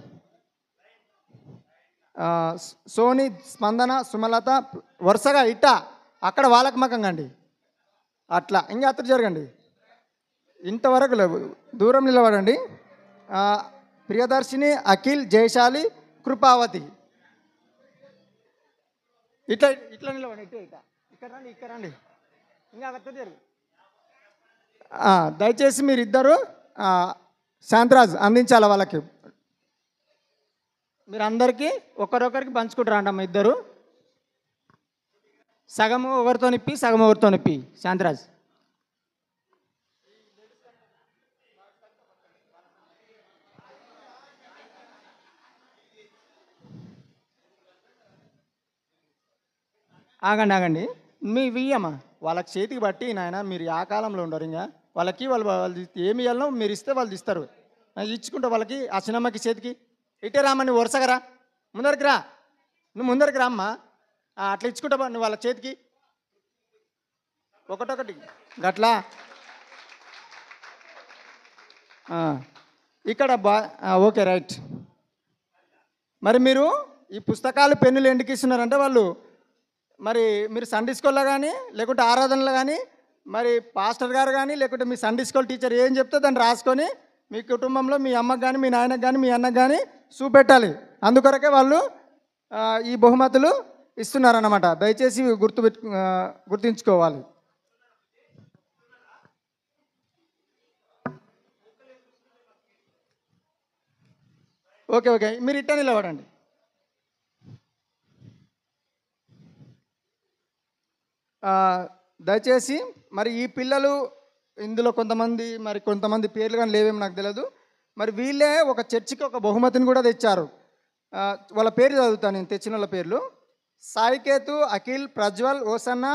సోని, స్పందన, సుమలత వరుసగా ఇట్టా అక్కడ వాళ్ళకి మకంగా అండి. అట్లా ఇంకా అతడు జరగండి, ఇంతవరకు దూరం నిలబడండి. ప్రియదర్శిని, అఖిల్, జయశాలి, కృపావతి ఇట్లా ఇట్లా నిలబడండి. ఇట్లా ఇక్కడ రండి, ఇక్కడ రండి, ఇంకా అక్కడ జరుగు. దయచేసి మీరు ఇద్దరు శాంతరాజ్ అందించాలి వాళ్ళకి. మీరు అందరికీ ఒకరొకరికి పంచుకుంటారు అంటమ్మా. ఇద్దరు సగము ఒకరితో నిప్పి సగం ఒకరితో నిప్పి. శాంతరాజ్ ఆగండి మీ వియ్యమ్మా వాళ్ళకి చేతికి బట్టి నాయన మీరు ఆ కాలంలో ఉండరు. ఇంకా వాళ్ళకి వాళ్ళు ఏమి ఇవ్వాలనో మీరు ఇస్తే వాళ్ళు ఇస్తారు. ఇచ్చుకుంటే వాళ్ళకి ఆ చిన్నమ్మకి చేతికి ఇటే రామ్మా, నువ్వు వరుసగా రా, ముందరికి రా, నువ్వు ముందరికి రామ్మా. అట్లా ఇచ్చుకుంటా నువ్వు వాళ్ళ చేతికి ఒకటొకటి గట్లా. ఇక్కడ ఓకే రైట్. మరి మీరు ఈ పుస్తకాలు పెన్నులు ఎందుకు ఇస్తున్నారంటే వాళ్ళు మరి మీరు సండే స్కూల్లో కానీ లేకుంటే ఆరాధనలో కానీ మరి పాస్టర్ గారు కానీ లేకుంటే మీ సండే స్కూల్ టీచర్ ఏం చెప్తే దాన్ని రాసుకొని మీ కుటుంబంలో మీ అమ్మకు కానీ మీ నాయనకు కానీ మీ అన్నకు కానీ చూపెట్టాలి. అందుకొరకే వాళ్ళు ఈ బహుమతులు ఇస్తున్నారన్నమాట. దయచేసి గుర్తుంచుకోవాలి. ఓకే మీరు ఇట్లా నిలబడండి. దయచేసి మరి ఈ పిల్లలు ఇందులో కొంతమంది పేర్లు కానీ లేవేమో నాకు తెలియదు. మరి వీళ్ళే ఒక చర్చికి ఒక బహుమతిని కూడా తెచ్చారు. వాళ్ళ పేరు చదువుతాను నేను, తెచ్చిన వాళ్ళ పేర్లు: సాయికేతు, అఖిల్, ప్రజ్వల్, ఓసన్న,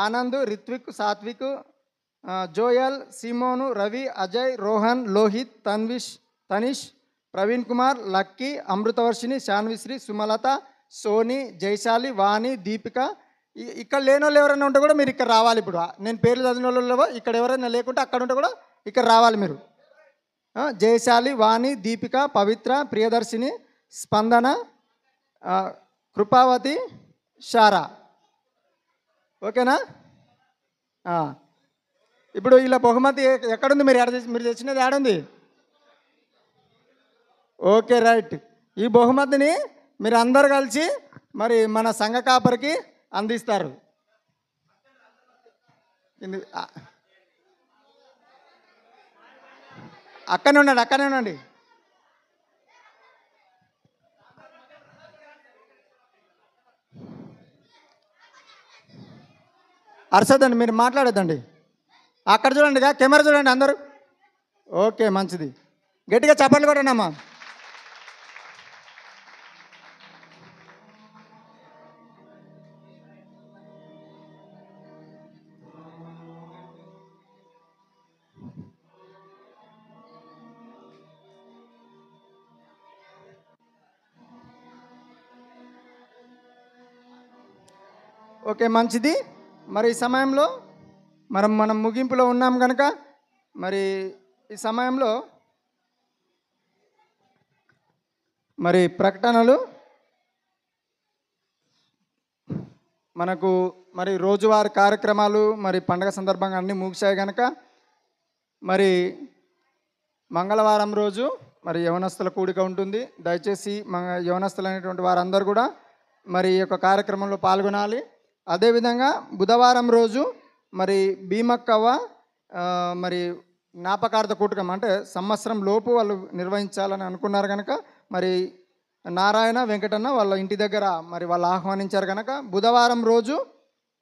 ఆనంద్, రిత్విక్, సాత్విక్, జోయల్, సిమోను, రవి, అజయ్, రోహన్, లోహిత్, తనీష్, ప్రవీణ్ కుమార్, లక్కీ, అమృతవర్షిణి, శాన్విశ్రీ, సుమలత, సోని, జయశాలి, వాణి, దీపిక. ఇక్కడ లేని వాళ్ళు ఎవరైనా ఉంటే కూడా మీరు ఇక్కడ రావాలి. ఇప్పుడు నేను పేర్లు చదివిన వాళ్ళు ఇక్కడ ఎవరైనా లేకుంటే అక్కడ ఉంటే కూడా ఇక్కడ రావాలి మీరు. జయశాలి, వాణి, దీపిక, పవిత్ర, ప్రియదర్శిని, స్పందన, కృపావతి, షారా. ఓకేనా? ఇప్పుడు ఇలా బహుమతి ఎక్కడుంది? మీరు తెచ్చినది ఏడుంది? Okay right. ఈ బహుమతిని మీరు అందరు కలిసి మరి మన సంఘ కాపరికి అందిస్తారు. అక్కనే ఉండండి. అరసదండి, మీరు మాట్లాడొద్దండి. అక్కడ చూడండి, కెమెరా చూడండి అందరూ. ఓకే మంచిది, గట్టిగా చప్పట్లు కొట్టండి అమ్మా. ఓకే మంచిది. మరి ఈ సమయంలో మనం ముగింపులో ఉన్నాం కనుక మరి ఈ సమయంలో మరి ప్రకటనలు మనకు మరి రోజువారీ కార్యక్రమాలు మరి పండగ సందర్భంగా అన్నీ ముగిశాయి కనుక మరి మంగళవారం రోజు మరి యవనస్తుల కూడిక ఉంటుంది. దయచేసి యవనస్తులు అనేటువంటి వారందరూ కూడా మరి ఈ యొక్క కార్యక్రమంలో పాల్గొనాలి. అదేవిధంగా బుధవారం రోజు మరి భీమక్కవ్వ మరి జ్ఞాపకార్థ కూటకం అంటే సంవత్సరం లోపు వాళ్ళు నిర్వహించాలని అనుకున్నారు కనుక మరి నారాయణ, వెంకటన్న వాళ్ళ ఇంటి దగ్గర మరి వాళ్ళు ఆహ్వానించారు కనుక బుధవారం రోజు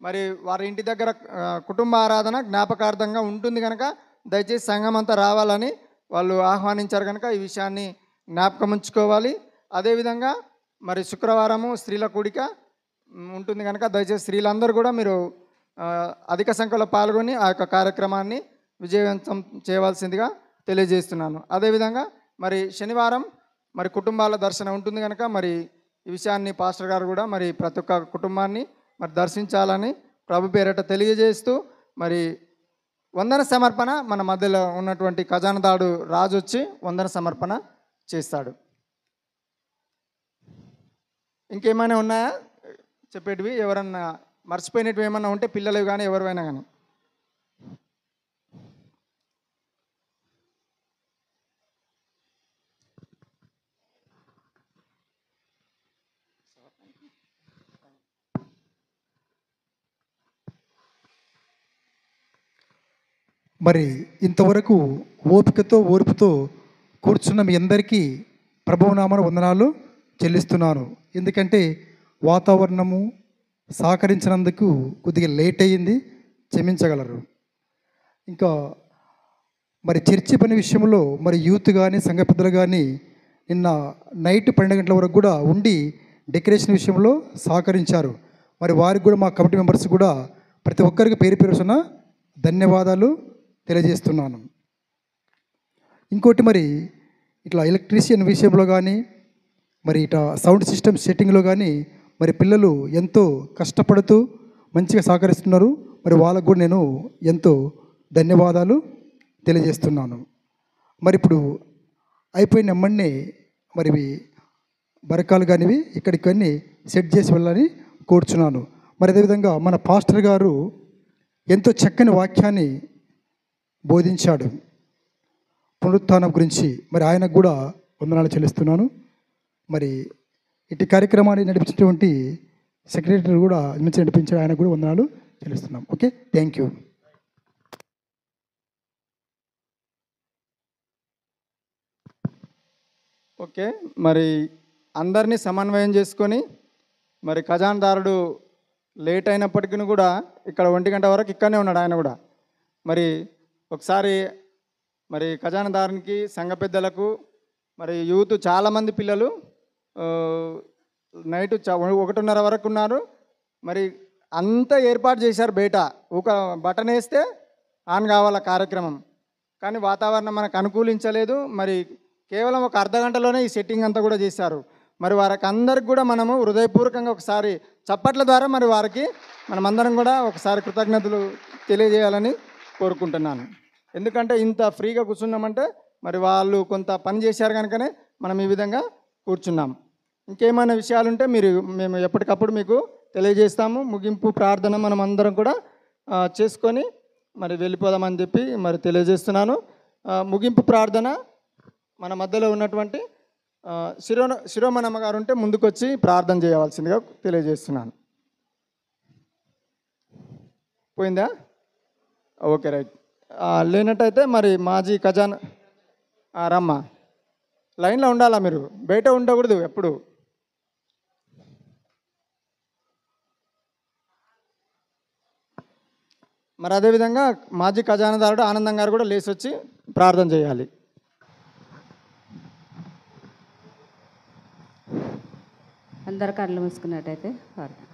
మరి వారి ఇంటి దగ్గర కుటుంబ ఆరాధన జ్ఞాపకార్థంగా ఉంటుంది కనుక దయచేసి సంఘం అంతా రావాలని వాళ్ళు ఆహ్వానించారు కనుక ఈ విషయాన్ని జ్ఞాపకం ఉంచుకోవాలి. అదేవిధంగా మరి శుక్రవారము స్త్రీల కూడిక ఉంటుంది కనుక దయచేసి స్త్రీలందరూ కూడా మీరు అధిక సంఖ్యలో పాల్గొని ఆ యొక్క కార్యక్రమాన్ని విజయవంతం చేయవలసిందిగా తెలియజేస్తున్నాను. అదేవిధంగా మరి శనివారం మరి కుటుంబాల దర్శనం ఉంటుంది కనుక మరి ఈ విషయాన్ని పాస్టర్ గారు కూడా మరి ప్రతి ఒక్క కుటుంబాన్ని మరి దర్శించాలని ప్రభు పేరట తెలియజేస్తూ మరి వందన సమర్పణ మన మధ్యలో ఉన్నటువంటి ఖజానాదారుడు రాజు వచ్చి వందన సమర్పణ చేస్తాడు. ఇంకేమైనా ఉన్నాయా చెప్పేటివి? ఎవరన్నా మర్చిపోయినవి ఏమన్నా ఉంటే పిల్లలు కానీ ఎవరైనా కానీ. మరి ఇంతవరకు ఓపికతో ఓర్పుతో కూర్చున్న మీ అందరికీ ప్రభునామన వందనాలు చెల్లిస్తున్నాను. ఎందుకంటే వాతావరణము సహకరించినందుకు కొద్దిగా లేట్ అయ్యింది, క్షమించగలరు. ఇంకా మరి చర్చి పని విషయంలో మరి యూత్ కానీ సంఘ పెద్దలు కానీ నిన్న నైట్ 12 గంటల వరకు కూడా ఉండి డెకరేషన్ విషయంలో సహకరించారు. మరి వారికి కూడా మా కమిటీ మెంబర్స్ కూడా ప్రతి ఒక్కరికి పేరు పేరున ధన్యవాదాలు తెలియజేస్తున్నాను. ఇంకోటి మరి ఇట్లా ఎలక్ట్రీషియన్ విషయంలో కానీ మరి ఇట్లా సౌండ్ సిస్టమ్ సెట్టింగ్లో కానీ మరి పిల్లలు ఎంతో కష్టపడుతూ మంచిగా సహకరిస్తున్నారు. మరి వాళ్ళకు కూడా నేను ఎంతో ధన్యవాదాలు తెలియజేస్తున్నాను. మరి ఇప్పుడు అయిపోయిన ఎమ్మన్నే మరి బరకాలు కానివి ఇక్కడికి అన్నీ సెట్ చేసి వెళ్ళాలని కోరుచున్నాను. మరి అదేవిధంగా మన పాస్టర్ గారు ఎంతో చక్కని వాక్యాన్ని బోధించాడు పునరుత్థానం గురించి. మరి ఆయనకు కూడా వందనాలు చెల్లిస్తున్నాను. మరి ఇటు కార్యక్రమాన్ని నడిపించినటువంటి సెక్రటరీ కూడా మంచి నడిపించాడు, ఆయనకు కూడా వందనాలు చెల్లిస్తున్నాం. Okay, thank you. ఓకే, మరి అందరినీ సమన్వయం చేసుకొని మరి ఖజానాదారుడు లేట్ అయినప్పటికీ కూడా ఇక్కడ 1 గంట వరకు ఇక్కడనే ఉన్నాడు ఆయన కూడా. మరి ఒకసారి మరి ఖజానాదారునికి సంఘ పెద్దలకు మరి యూత్ చాలామంది పిల్లలు నైట్ 1:30 వరకు ఉన్నారు. మరి అంతా ఏర్పాటు చేశారు బయట, ఒక బటన్ వేస్తే ఆన్ కావాల కార్యక్రమం. కానీ వాతావరణం మనకు అనుకూలించలేదు. మరి కేవలం ఒక అర్ధగంటలోనే ఈ సెట్టింగ్ అంతా కూడా చేశారు. మరి వారికి అందరికి కూడా మనము హృదయపూర్వకంగా ఒకసారి చప్పట్ల ద్వారా మరి వారికి మనమందరం కూడా ఒకసారి కృతజ్ఞతలు తెలియజేయాలని కోరుకుంటున్నాను. ఎందుకంటే ఇంత ఫ్రీగా కూర్చున్నామంటే మరి వాళ్ళు కొంత పని చేశారు కనుకనే మనం ఈ విధంగా కూర్చున్నాం. ఇంకేమైనా విషయాలుంటే మేము ఎప్పటికప్పుడు మీకు తెలియజేస్తాము. ముగింపు ప్రార్థన మనం అందరం కూడా చేసుకొని మరి వెళ్ళిపోదామని చెప్పి మరి తెలియజేస్తున్నాను. ముగింపు ప్రార్థన మన మధ్యలో ఉన్నటువంటి శిరోమణమ్మ గారు ఉంటే ముందుకొచ్చి ప్రార్థన చేయవలసిందిగా తెలియజేస్తున్నాను. పోయిందా? Okay, right. లేనట్టయితే మరి మాజీ ఖజానా రమ్మ లైన్లో ఉండాలా, మీరు బయట ఉండకూడదు ఎప్పుడు. మరి అదేవిధంగా మాజీ ఖజానాదారుడు ఆనందం గారు కూడా లేచి వచ్చి ప్రార్థన చేయాలి. అందరు కళ్ళు మూసుకున్నట్టయితే ప్రార్థన.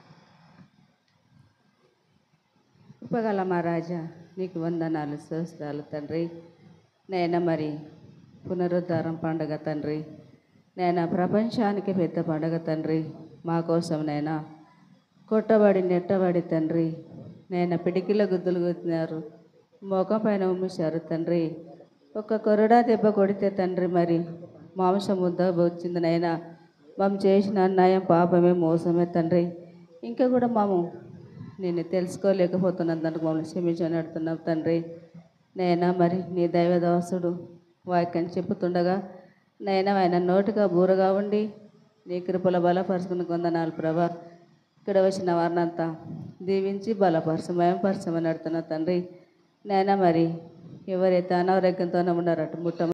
ఉపగల మా రాజా, నీకు వందనాలు స్తోత్రాలు తండ్రి. నేను మరి పునరుద్ధారం పండుగ తండ్రి, నేను ప్రపంచానికి పెద్ద పండుగ తండ్రి. మా కోసం నైనా కొట్టబడి నెట్టబడి తండ్రి, నేను పిడికిల గుద్దులు గుద్దినారు, మోకం పైన ఉమ్మేశారు తండ్రి. ఒక కొరడా దెబ్బ కొడితే తండ్రి మరి మాంసం ముద్ద వచ్చింది నైనా. మేము చేసిన అన్యాయం పాపమే మోసమే తండ్రి. ఇంకా కూడా మేము నేను తెలుసుకోలేకపోతున్నాను, దానికి మమ్మల్ని క్షమించని అడుగుతున్నాం తండ్రి. నైనా మరి నీ దైవదాసుడు వాక్యం చెప్పుతుండగా నైనా ఆయన నోటిగా బూరగా ఉండి నీ కృపల బలపరుచుకుని వందనాలు ప్రభా. ఇక్కడ వచ్చిన వారినంతా దీవించి బలపరచమని అడుగుతున్నా తండ్రి. నైనా మరి ఎవరైతే అనారోగ్యంతోనే ఉన్నారట ముట్ట